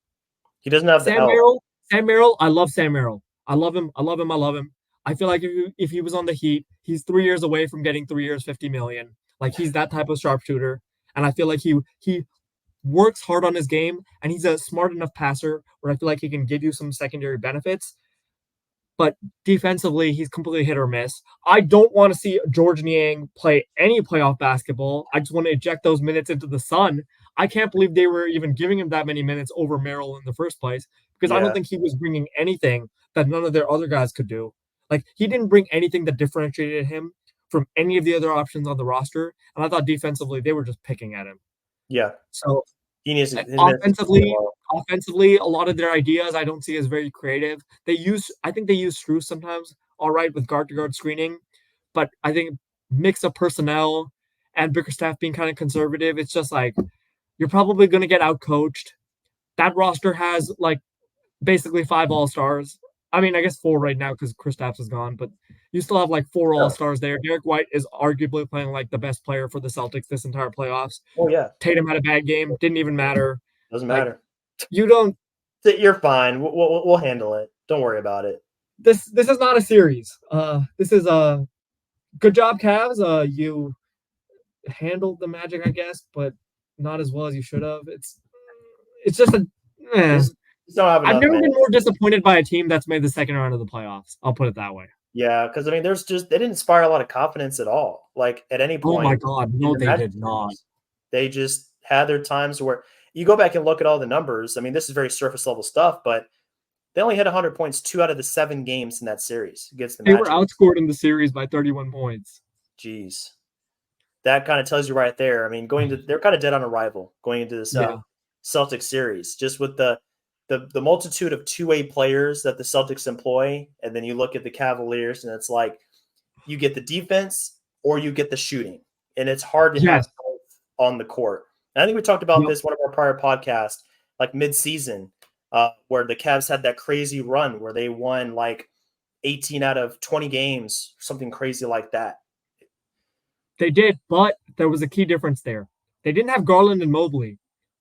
He doesn't have the Sam help. Merrill, Sam Merrill, I love Sam Merrill. I love him. I love him. I love him. I feel like if he was on the Heat, he's 3 years away from getting 3 years, 50 million. Like he's that type of sharpshooter, and I feel like he works hard on his game, and he's a smart enough passer where I feel like he can give you some secondary benefits. But defensively, he's completely hit or miss. I don't want to see George Niang play any playoff basketball. I just want to eject those minutes into the sun. I can't believe they were even giving him that many minutes over Merrill in the first place because I don't Yeah. think he was bringing anything that none of their other guys could do. Like, he didn't bring anything that differentiated him from any of the other options on the roster. And I thought defensively, they were just picking at him. Yeah. So He needs to, his minutes need to be offensively, low. offensively, a lot of their ideas I don't see as very creative. I think they use Struce sometimes, all right, with guard to guard screening, but I think mix of personnel and Bickerstaff being kind of conservative, it's just like you're probably going to get outcoached. That roster has like basically 5 all-stars. I mean, I guess 4 right now because Kristaps is gone, but you still have like 4 Yeah. all-stars there. Derek White is arguably playing like the best player for the Celtics this entire playoffs. Oh yeah. Tatum had a bad game, didn't even matter. Doesn't Like, matter. you don't. You're fine. We'll handle it. Don't worry about it. This is not a series. This is a good job, Cavs. You handled the Magic, I guess, but not as well as you should have. It's just a. Just don't have I've enough never been minutes. more disappointed by a team that's made the second round of the playoffs. I'll put it that way. Yeah, because I mean, there's just they didn't inspire a lot of confidence at all. Like at any Oh my point God, in no, the they Magic did not. series, they just had their times where you go back and look at all the numbers. I mean, this is very surface level stuff, but they only hit 100 points 2 out of the 7 games in that series against the They were Magic. outscored in the series by 31 points. Jeez, that kind of tells you right there. I mean, they're kind of dead on arrival going into this Yeah, Celtics series, just with the multitude of two-way players that the Celtics employ, and then you look at the Cavaliers, and it's like you get the defense or you get the shooting, and it's hard to have yes, both on the court. And I think we talked about yep. this one of our prior podcasts, like mid-season, where the Cavs had that crazy run where they won like 18 out of 20 games, something crazy like that. They did, but there was a key difference there. They didn't have Garland and Mobley,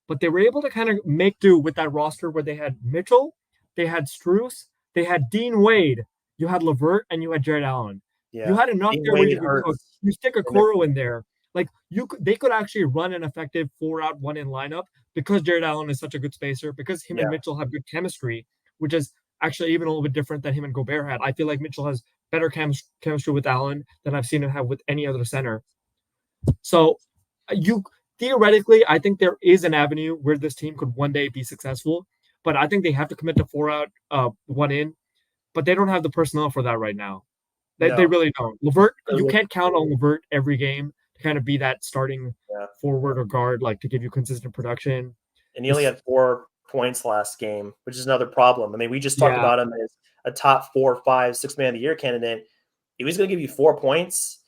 but they were able to kind of make do with that roster where they had Mitchell, they had Struce, they had Dean Wade, you had LeVert, and you had Jared Allen. You Yeah, had enough Dean there where Wade hurts. you stick a Coro in there. Like they could actually run an effective 4-out 1-in lineup because Jared Allen is such a good spacer, because him and Yeah, Mitchell have good chemistry, which is actually even a little bit different than him and Gobert had. I feel like Mitchell has better chemistry with Allen than I've seen him have with any other center. So you theoretically, I think there is an avenue where this team could one day be successful, but I think they have to commit to 4-out, 1-in. But they don't have the personnel for that right now. They no. really don't. LeVert, you can't count on LeVert every game to kind of be that starting Yeah. forward or guard, like to give you consistent production. And he only had 4 points last game, which is another problem. I mean, we just talked Yeah, about him as a top 4, 5, 6 man of the year candidate. If he's going to give you 4 points,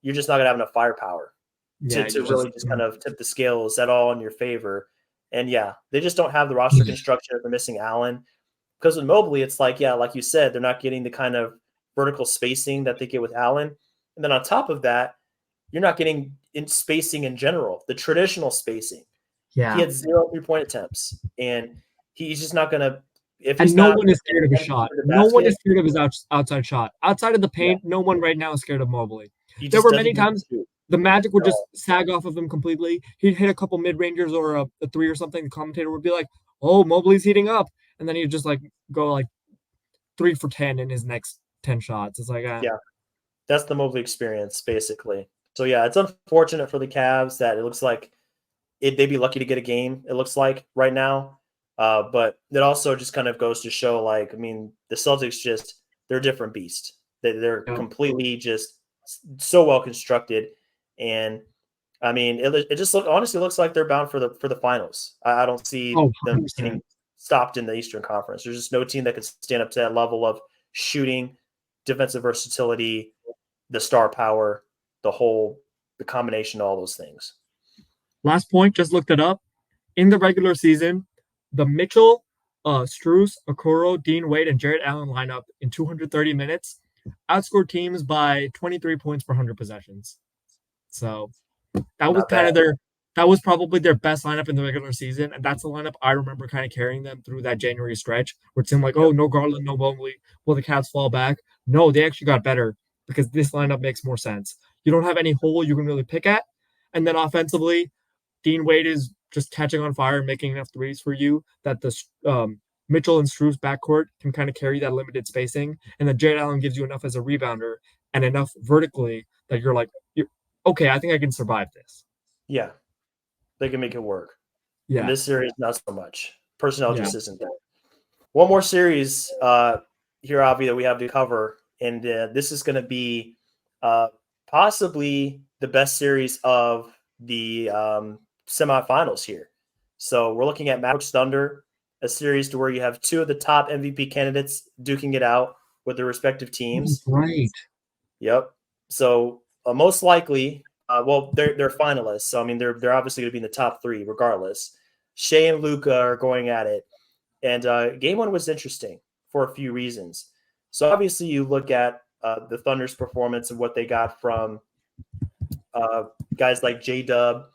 you're just not going to have enough firepower yeah, to really just kind of tip the scales at all in your favor. And yeah, they just don't have the roster construction if they're missing Allen. Because with Mobley, it's like, yeah, like you said, they're not getting the kind of vertical spacing that they get with Allen. And then on top of that, you're not getting in spacing in general, the traditional spacing. He yeah. had 0 3-point attempts, and he's just not going to – if And he's no not one is scared of a shot. the No one is basket, scared of his outside shot. Outside of the yeah, paint, no one right now is scared of Mobley. he There just were doesn't many need to times shoot the Magic would at just all. sag off of him completely. He'd hit a couple mid-rangers or a 3 or something. The commentator would be like, "Oh, Mobley's heating up," and then he'd just like go like 3 for 10 in his next 10 shots. It's like, Yeah, that's the Mobley experience, basically. So, yeah, it's unfortunate for the Cavs that it looks like they'd be lucky to get a game, it looks like, right now. But it also just kind of goes to show, like, I mean, the Celtics just – they're a different beast. They're completely just so well constructed. And, I mean, it just honestly looks like they're bound for the finals. I don't see oh, them 100%. getting stopped in the Eastern Conference. There's just no team that could stand up to that level of shooting, defensive versatility, the star power, the combination of all those things. Last point, just looked it up. In the regular season, the Mitchell, Struce, Okoro, Dean Wade, and Jared Allen lineup in 230 minutes outscored teams by 23 points per 100 possessions. So that was Not kind bad. of their that was probably their best lineup in the regular season, and that's the lineup I remember kind of carrying them through that January stretch, where it seemed like, Yep. oh, no Garland, no Mobley, will the Cavs fall back? No, they actually got better because this lineup makes more sense. You don't have any hole you can really pick at, and then offensively, Dean Wade is just catching on fire and making enough threes for you that the Mitchell and Strus backcourt can kind of carry that limited spacing, and then Jade Allen gives you enough as a rebounder and enough vertically that you're like, okay, I think I can survive this. Yeah, they can make it work. In Yeah, this series, not so much. Personnel yeah. just isn't there. One more series here, Avi, that we have to cover, and this is going to be possibly the best series of the semifinals here. So we're looking at Mavericks Thunder, a series to where you have two of the top MVP candidates duking it out with their respective teams. Right. Yep. So most likely, well, they're finalists. So I mean, they're obviously going to be in the top three regardless. Shea and Luka are going at it, and game one was interesting for a few reasons. So obviously, you look at the Thunder's performance and what they got from guys like J Dub.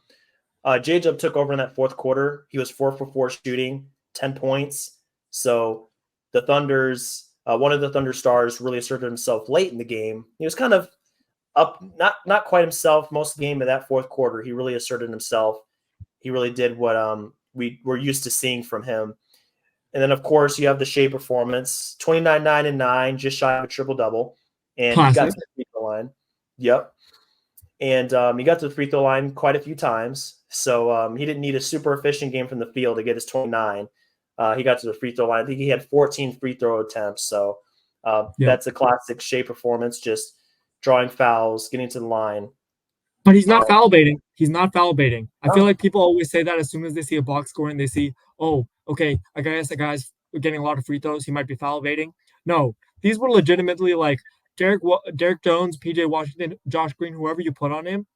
J Dub took over in that fourth quarter. He was 4 for 4 shooting, 10 points. So the Thunder's one of the Thunder stars really asserted himself late in the game. He was kind of up, not quite himself most of the game. In that fourth quarter, he really asserted himself. He really did what we were used to seeing from him. And then, of course, you have the Shea performance, 29, 9, and 9, just shy of a triple-double. And he got Classic. to the free throw line. Yep. And he got to the free throw line quite a few times. So he didn't need a super efficient game from the field to get his 29. He got to the free throw line. I think he had 14 free throw attempts. So that's a classic Shea performance, just drawing fouls, getting to the line. But he's not foul baiting. He's not foul baiting. I feel like people always say that as soon as they see a box score and they see, oh, okay, I guess the guy's getting a lot of free throws. He might be foul baiting. No, these were legitimately like Derek Jones, PJ Washington, Josh Green, whoever you put on him.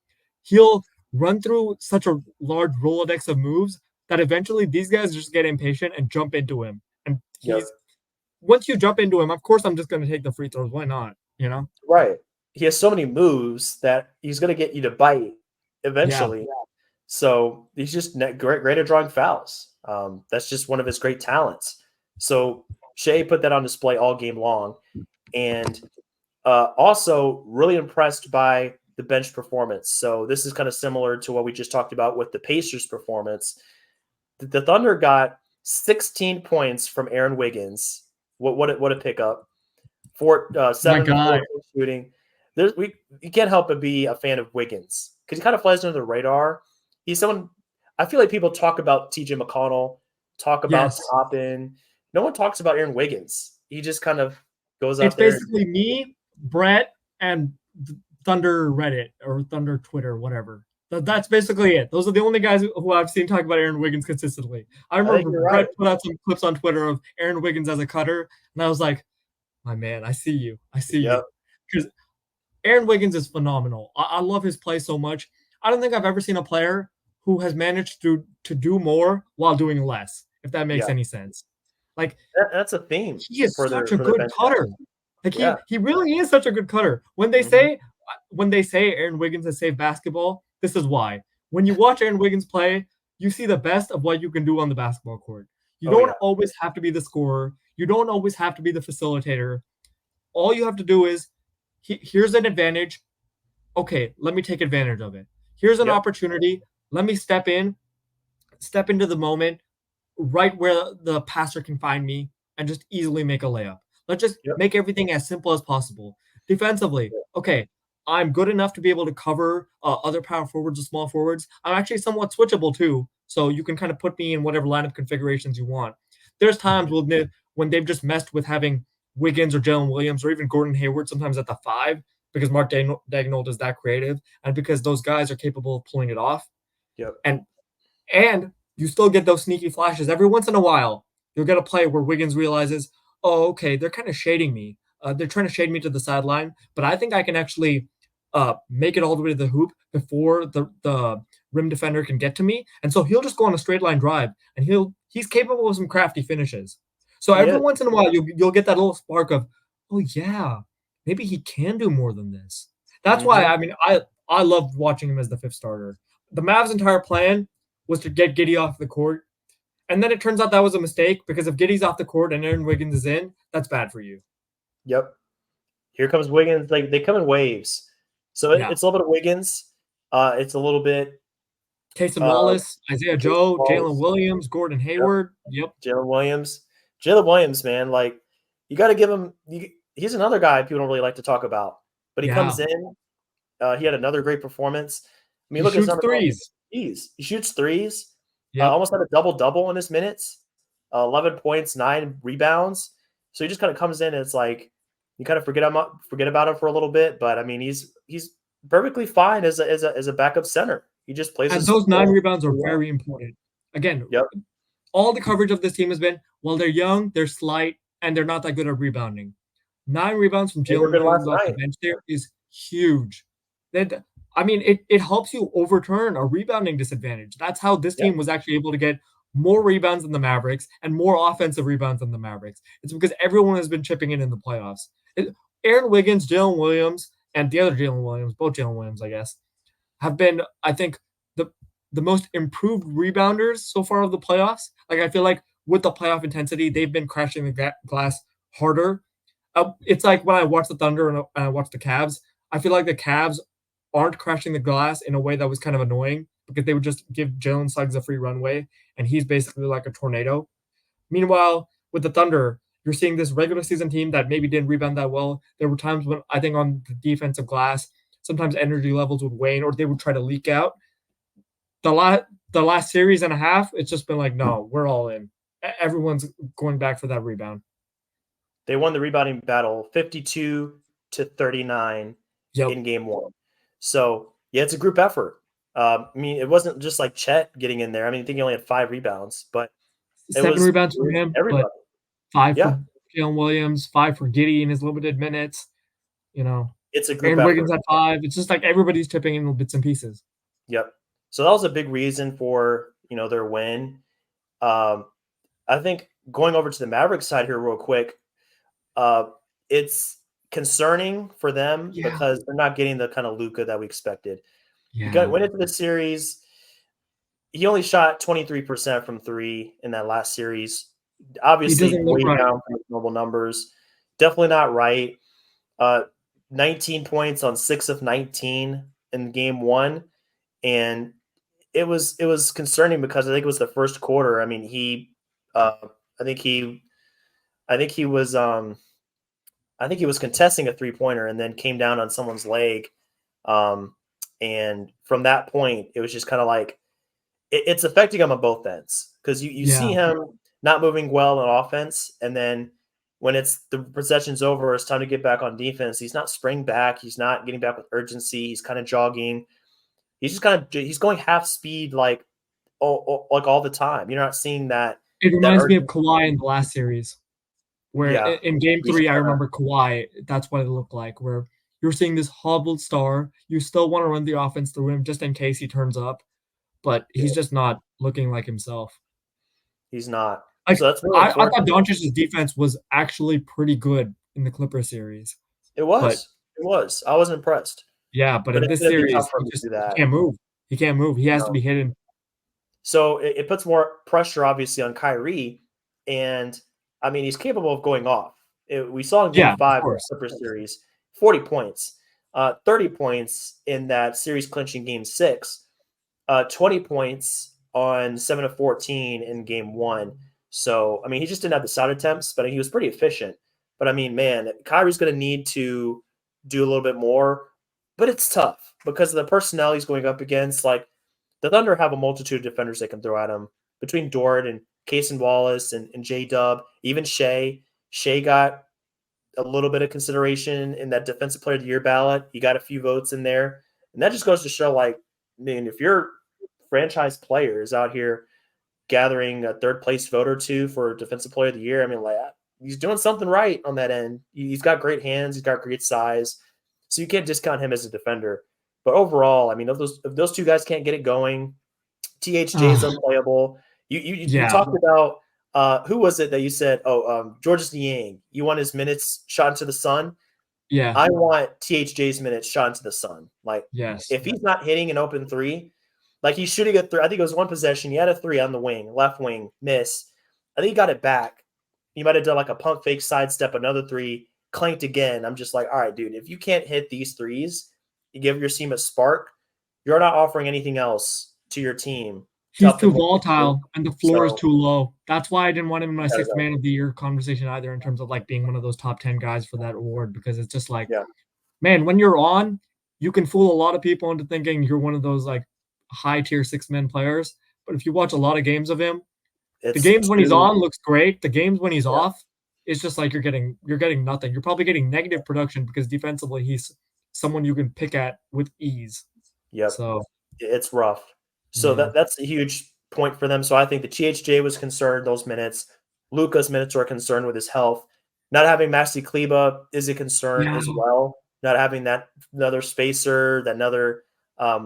He'll run through such a large Rolodex of moves that eventually these guys just get impatient and jump into him. And once you jump into him, of course, I'm just going to take the free throws. Why not? You know? Right. He has so many moves that he's going to get you to bite eventually. Yeah. So he's just great at drawing fouls. That's just one of his great talents. So Shea put that on display all game long. And also really impressed by the bench performance. So this is kind of similar to what we just talked about with the Pacers performance. The Thunder got 16 points from Aaron Wiggins. What a pickup. 7 shooting. You can't help but be a fan of Wiggins because he kind of flies under the radar. He's someone I feel like people talk about TJ McConnell, talk about Toppin. No one talks about Aaron Wiggins. He just kind of goes out there. It's basically me, Brett, and Thunder Reddit or Thunder Twitter, whatever. That's basically it. Those are the only guys who I've seen talk about Aaron Wiggins consistently. I remember Brett put out some clips on Twitter of Aaron Wiggins as a cutter, and I was like, my man, I see you. I see you. Because Aaron Wiggins is phenomenal. I love his play so much. I don't think I've ever seen a player who has managed to do more while doing less, if that makes any sense. Like that's a theme. He is such a good cutter. Like he really is such a good cutter. When they say Aaron Wiggins has saved basketball, this is why. When you watch Aaron Wiggins play, you see the best of what you can do on the basketball court. You don't always have to be the scorer. You don't always have to be the facilitator. All you have to do is, here's an advantage. Okay, let me take advantage of it. Here's an opportunity. Let me step into the moment right where the passer can find me and just easily make a layup. Let's just make everything as simple as possible. Defensively, okay, I'm good enough to be able to cover other power forwards or small forwards. I'm actually somewhat switchable too, so you can kind of put me in whatever lineup configurations you want. There's times when they've just messed with having Wiggins or Jalen Williams or even Gordon Hayward sometimes at the 5 because Mark Daigneault is that creative and because those guys are capable of pulling it off. And you still get those sneaky flashes. Every once in a while, you'll get a play where Wiggins realizes, oh, okay, they're kind of shading me. They're trying to shade me to the sideline, but I think I can actually make it all the way to the hoop before the rim defender can get to me. And so he'll just go on a straight line drive, and he's capable of some crafty finishes. So every once in a while, you'll get that little spark of, oh, yeah, maybe he can do more than this. That's why, I mean, I loved watching him as the 5th starter. the Mavs' entire plan was to get Giddey off the court. And then it turns out that was a mistake because if Giddey's off the court and Aaron Wiggins is in, that's bad for you. Yep. Here comes Wiggins. Like they come in waves. So it's a little bit of Wiggins. It's a little bit Casey Wallace, Isaiah Joe, Jalen Williams, Gordon Hayward. Yep. Jalen Williams, man. Like you got to give him. He's another guy people don't really like to talk about, but he comes in. He had another great performance. I mean, he shoots threes. He shoots threes. Yeah, almost had a double in his minutes. 11 points, 9 rebounds. So he just kind of comes in and it's like you kind of forget about him for a little bit. But I mean, he's perfectly fine as a backup center. He just plays. And those 9 rebounds are very important. Again, all the coverage of this team has been, well, they're young, they're slight, and they're not that good at rebounding. 9 rebounds from Jalen Williams off the bench there is huge. It helps you overturn a rebounding disadvantage. That's how this team was actually able to get more rebounds than the Mavericks and more offensive rebounds than the Mavericks. It's because everyone has been chipping in the playoffs. Aaron Wiggins, Jalen Williams, and the other Jalen Williams, both Jalen Williams, I guess, have been, I think, the most improved rebounders so far of the playoffs. Like, I feel like with the playoff intensity, they've been crashing the glass harder. It's like when I watch the Thunder and I watch the Cavs, I feel like the Cavs aren't crashing the glass in a way that was kind of annoying because they would just give Jalen Suggs a free runway, and he's basically like a tornado. Meanwhile, with the Thunder, you're seeing this regular season team that maybe didn't rebound that well. There were times when I think on the defensive glass, sometimes energy levels would wane or they would try to leak out. The last series and a half, it's just been like, no, we're all in. Everyone's going back for that rebound. They won the rebounding battle 52-39 in game 1. So, yeah, it's a group effort. I mean, it wasn't just like Chet getting in there. I mean, I think he only had 5 rebounds, but 7 rebounds for him, everybody. But 5 for Jalen Williams, 5 for Giddey in his limited minutes. It's a group Aaron effort. Wiggins at 5. It's just like everybody's chipping in little bits and pieces. Yep. So that was a big reason for, their win. I think going over to the Mavericks side here real quick, it's concerning for them because they're not getting the kind of Luka that we expected. Went into the series. He only shot 23% from 3 in that last series. Obviously, way down from his normal numbers. Definitely not right. 19 points on 6 of 19 in game 1. And it was concerning because I think it was the first quarter. I mean, I think he was contesting a 3-pointer and then came down on someone's leg. And from that point, it was just kind of like it's affecting him on both ends because you see him not moving well on offense, and then when the possession's over, it's time to get back on defense. He's not springing back. He's not getting back with urgency. He's kind of jogging. He's going half speed like all the time. You're not seeing that. It reminds me of Kawhi in the last series, where in game 3, I remember Kawhi. That's what it looked like, where you're seeing this hobbled star. You still want to run the offense through him just in case he turns up, but he's just not looking like himself. He's not. Like, so that's really I thought Doncic's defense was actually pretty good in the Clippers series. It was. I was impressed. Yeah, but in this series, he can't move. He can't move. He has to be hidden. So it puts more pressure, obviously, on Kyrie. And, I mean, he's capable of going off. We saw in Game 5 of the Clippers series, 40 points, 30 points in that series-clinching Game 6, 20 points on 7 of 14 in Game 1. So, I mean, he just didn't have the shot attempts, but he was pretty efficient. But, I mean, man, Kyrie's going to need to do a little bit more. But it's tough because of the personnel he's going up against. Like, the Thunder have a multitude of defenders they can throw at him between Dort and Casey Wallace and J-Dub, even Shea. Shea got a little bit of consideration in that Defensive Player of the Year ballot. He got a few votes in there. And that just goes to show, like, I mean, if your franchise players out here gathering a third-place vote or two for Defensive Player of the Year, I mean, like, he's doing something right on that end. He's got great hands. He's got great size. So you can't discount him as a defender. But overall, I mean, if those two guys can't get it going, THJ is unplayable. You talked about who was it that you said? Georges Niang. You want his minutes shot into the sun? Yeah. I want THJ's minutes shot into the sun. Like, yes, if he's not hitting an open 3, Like he's shooting a three. I think it was one possession. He had a three on the wing, left wing, miss. I think he got it back. He might have done like a pump fake sidestep, another three, clanked again. I'm just like, all right, dude, if you can't hit these threes, you give your team a spark, you're not offering anything else to your team to He's help too them win. volatile, and the floor is So too low. That's why I didn't want him in my gotta sixth go. man of the year conversation either, in terms of like being one of those top 10 guys for that award, because it's just like, Yeah, man, when you're on, you can fool a lot of people into thinking you're one of those like high tier six men players. But if you watch a lot of games of him, the it's games when he's true. on looks great. The games when he's Yeah, off, it's just like you're getting nothing. You're probably getting negative production because defensively he's someone you can pick at with ease. yep. So It's rough. So yeah, that's a huge point for them. So I think the THJ was concerned those minutes. Luka's minutes were concerned with his health. Not having Maxi Kleba is a concern yeah, as well. Not having that another spacer, that another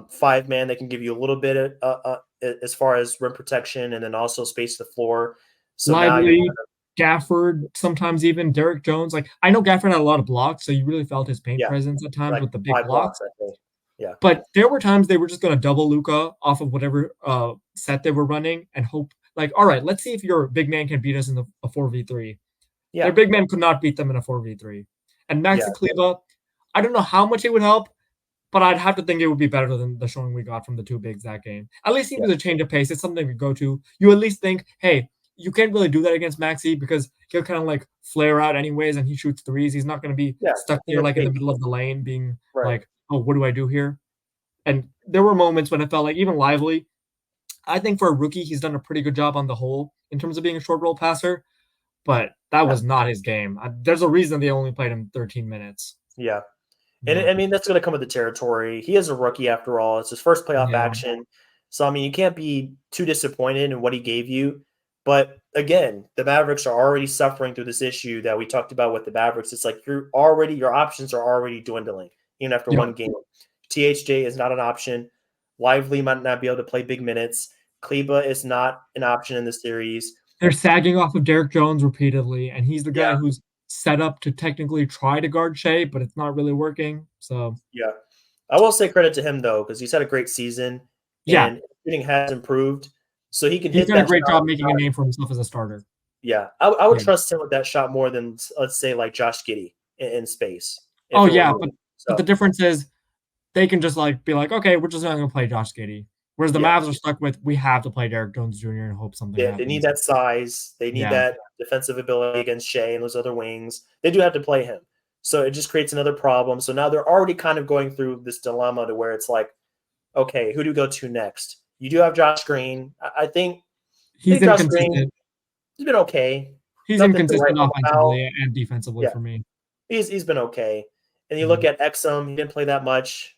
five man that can give you a little bit of, as far as rim protection and then also space the floor. So now you're Lively, Gafford, sometimes even Derek Jones. Like I know Gafford had a lot of blocks, so you really felt his paint yeah, presence at times like with the big 5 blocks, blocks. I think. Yeah, But there were times they were just going to double Luca off of whatever set they were running and hope, like, all right, let's see if your big man can beat us in a 4v3. Their yeah, big man could not beat them in a 4v3. And yeah, Maxi Kleba, I don't know how much it would help, but I'd have to think it would be better than the showing we got from the two bigs that game. At least he yeah, was a change of pace. It's something to go to. You at least think, hey, you can't really do that against Maxi because he'll kind of like flare out anyways and he shoots threes. He's not going to be yeah. stuck He's there a like in the big, middle of the lane being right. like, oh, what do I do here? And there were moments when it felt like even Lively, I think for a rookie, he's done a pretty good job on the whole in terms of being a short roll passer, but that Yeah, was not his game. There's a reason they only played him 13 minutes. yeah. And Yeah. I mean, that's going to come with the territory. He is a rookie after all. It's his first playoff Yeah. action. So, I mean, you can't be too disappointed in what he gave you. But again, the Mavericks are already suffering through this issue that we talked about with the Mavericks. It's like your options are already dwindling, even after Yep. one game. THJ is not an option. Lively might not be able to play big minutes. Kleba is not an option in the series. They're sagging off of Derek Jones repeatedly, and he's the Yeah, guy who's set up to technically try to guard Shea, but it's not really working. So, yeah. I will say credit to him, though, because he's had a great season yeah, and shooting has improved. So he can he's hit done a that great shot. job making a name for himself as a starter. Yeah, I would Yeah. trust him with that shot more than let's say like Josh Giddey in space if Oh it were yeah, moving. but the So difference is they can just like be like, okay, we're just not going to play Josh Giddey. Whereas the yeah, Mavs are stuck with we have to play Derek Jones Jr. and hope something they need happens. that size. They need Yeah, that defensive ability against Shea and those other wings. They do have to play him. So it just creates another problem. So now they're already kind of going through this dilemma to where it's like, okay, who do you go to next? You do have Josh Green. I he's think Josh Green inconsistent. has been okay. He's Nothing to write inconsistent home about. offensively and defensively Yeah, for me. he's been okay. And you Yeah, look at Exum, he didn't play that much.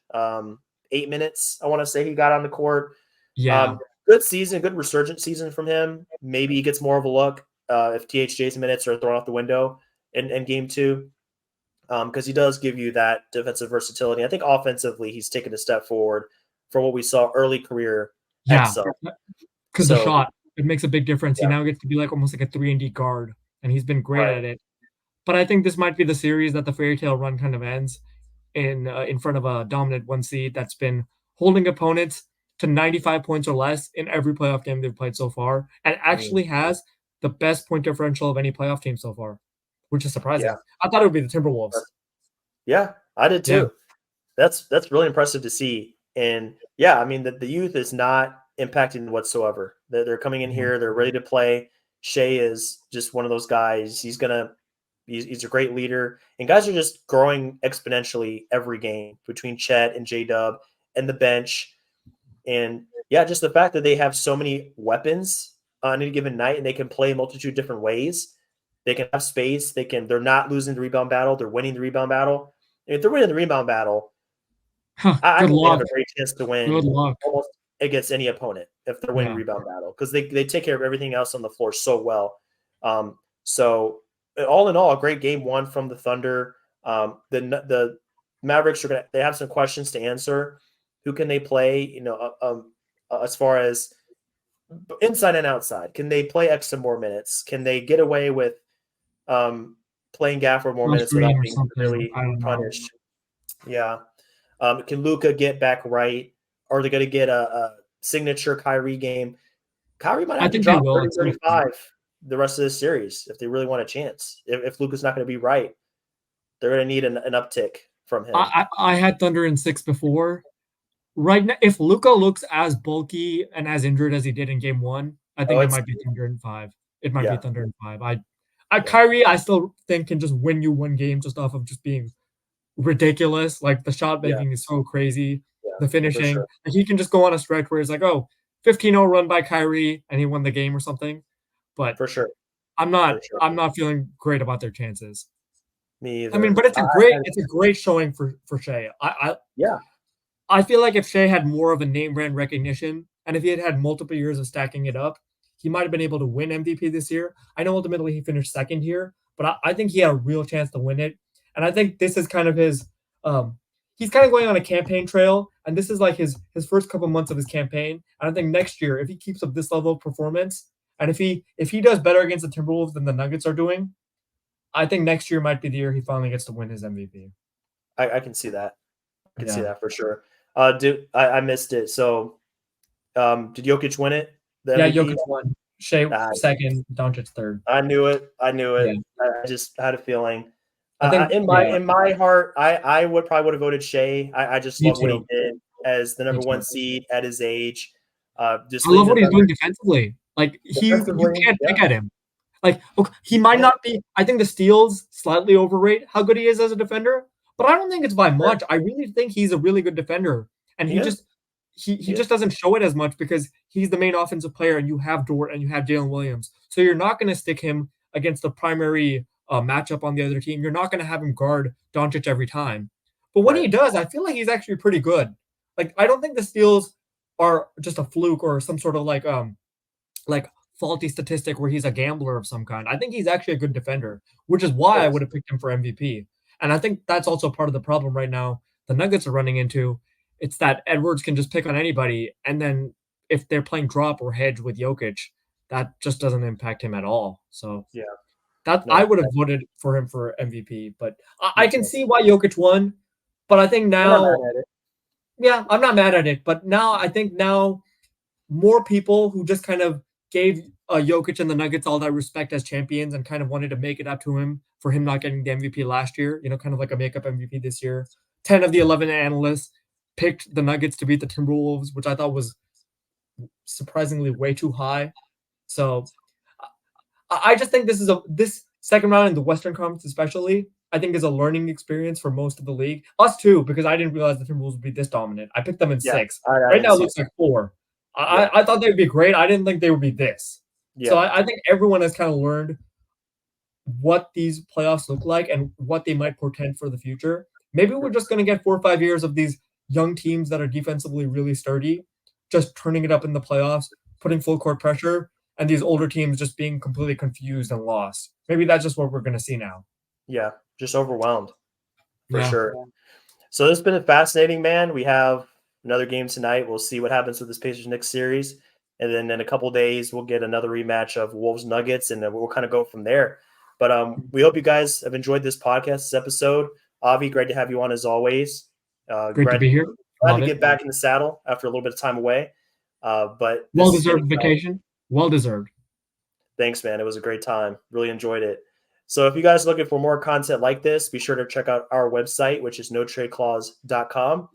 8 minutes, I want to say he got on the court. yeah. Um, Good season, good resurgent season from him. Maybe he gets more of a look if THJ's minutes are thrown out the window in game two, because he does give you that defensive versatility. I think offensively, he's taken a step forward for what we saw early career Yeah, Exum. because the So, shot it makes a big difference. He yeah, now gets to be like almost like a 3-and-D guard, and he's been great right. at it. But I think this might be the series that the fairy tale run kind of ends in front of a dominant one seed that's been holding opponents to 95 points or less in every playoff game they've played so far, and Mm, actually has the best point differential of any playoff team so far, which is yeah, surprising. I thought it would be the Timberwolves. yeah, I did Yeah, too. That's really impressive to see. And yeah, I mean the youth is not impacting whatsoever. They're coming in here, they're ready to play. Shea is just one of those guys. He's a great leader, and guys are just growing exponentially every game between Chet and J Dub and the bench. And yeah, just the fact that they have so many weapons on any given night, and they can play a multitude of different ways. They can have space. They're not losing the rebound battle. They're winning the rebound battle. And if they're winning the rebound battle, huh, I good think they have luck. a great chance to Good win luck. almost against any opponent if they're winning Yeah, rebound battle because they take care of everything else on the floor so well. So all in all, a great game one from the Thunder. The Mavericks they have some questions to answer. Who can they play? As far as inside and outside, can they play extra more minutes? Can they get away with playing Gafford more Josh minutes without Green or being something. really I don't know. punished? Yeah. Can Luka get back right? Are they going to get signature Kyrie game. Kyrie might I have to think they drop will. 30-35 the rest of this series if they really want a chance. If Luka's not going to be right, they're going to need an uptick from him. I had Thunder in 6 before. Right now, if Luka looks as bulky and as injured as he did in game 1, I think it might be Thunder in 5. It might be Thunder in 5. Kyrie, I still think can just win you one game just off of just being ridiculous. Like the shot making is so crazy. The finishing, sure. like, he can just go on a stretch where it's like, 15-0 run by Kyrie and he won the game or something. But for sure, I'm not feeling great about their chances. Me either. I mean, but it's a great showing for Shea. I feel like if Shea had more of a name brand recognition, and if he had multiple years of stacking it up, he might have been able to win MVP this year. I know ultimately he finished second here, but I think he had a real chance to win it. And I think this is kind of his he's kind of going on a campaign trail, and this is like his first couple months of his campaign. And I think next year, if he keeps up this level of performance, and if he does better against the Timberwolves than the Nuggets are doing, I think next year might be the year he finally gets to win his MVP. I can see that. I can see that for sure. I missed it. So, did Jokic win it? Yeah, Jokic won. Shea second, Doncic third. I knew it. Yeah. I just had a feeling. I think in my heart, I would have voted Shea. I just love what he did as the number 1 seed at his age. I love what he's doing defensively. Like you can't pick at him. Like, okay, he might not be. I think the steals slightly overrate how good he is as a defender, but I don't think it's by much. I really think he's a really good defender, and he just doesn't show it as much because he's the main offensive player, and you have Dort and you have Jalen Williams, so you're not going to stick him against the primary matchup on the other team. You're not going to have him guard Doncic every time, but when he does, I feel like he's actually pretty good. Like, I don't think the steals are just a fluke or some sort of like faulty statistic where he's a gambler of some kind. I think he's actually a good defender, which is why I would have picked him for MVP. And I think that's also part of the problem right now the Nuggets are running into. It's that Edwards can just pick on anybody, and then if they're playing drop or hedge with Jokic, that just doesn't impact him at all. So I would have voted for him for MVP, but I can see why Jokic won. But I think now, I'm not mad at it. But now I think more people who just kind of gave Jokic and the Nuggets all that respect as champions and kind of wanted to make it up to him for him not getting the MVP last year, kind of like a makeup MVP this year. 10 of the 11 analysts picked the Nuggets to beat the Timberwolves, which I thought was surprisingly way too high. So I just think this second round in the Western Conference especially, I think is a learning experience for most of the league. Us too, because I didn't realize the Timberwolves would be this dominant. I picked them in 6. Right now it looks like 4. I thought they would be great. I didn't think they would be this. So I think everyone has kind of learned what these playoffs look like and what they might portend for the future. Maybe we're just going to get 4 or 5 years of these young teams that are defensively really sturdy, just turning it up in the playoffs, putting full court pressure, and these older teams just being completely confused and lost. Maybe that's just what we're going to see now. Yeah, just overwhelmed for sure. So this has been fascinating, man. We have another game tonight. We'll see what happens with this Pacers-Knicks series. And then in a couple of days, we'll get another rematch of Wolves-Nuggets, and then we'll kind of go from there. But we hope you guys have enjoyed this podcast, this episode. Avi, great to have you on as always. Great to be here. Glad to get back in the saddle after a little bit of time away. But well-deserved vacation. Well-deserved. Thanks, man. It was a great time. Really enjoyed it. So if you guys are looking for more content like this, be sure to check out our website, which is notradeclause.com.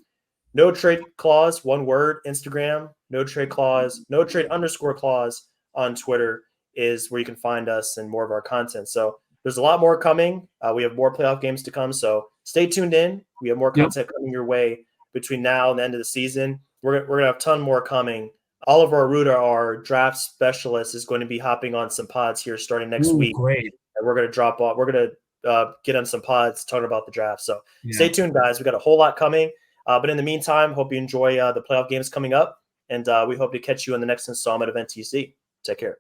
No Trade Clause, one word, Instagram, No Trade Clause, No Trade _clause on Twitter is where you can find us and more of our content. So there's a lot more coming. We have more playoff games to come. So stay tuned in. We have more content coming your way between now and the end of the season. We're going to have a ton more coming. Oliver Aruda, our draft specialist, is going to be hopping on some pods here starting next week. Great. And we're going to drop off. We're going to get on some pods talking about the draft. So stay tuned, guys. We got a whole lot coming. But in the meantime, hope you enjoy the playoff games coming up. And we hope to catch you in the next installment of NTC. Take care.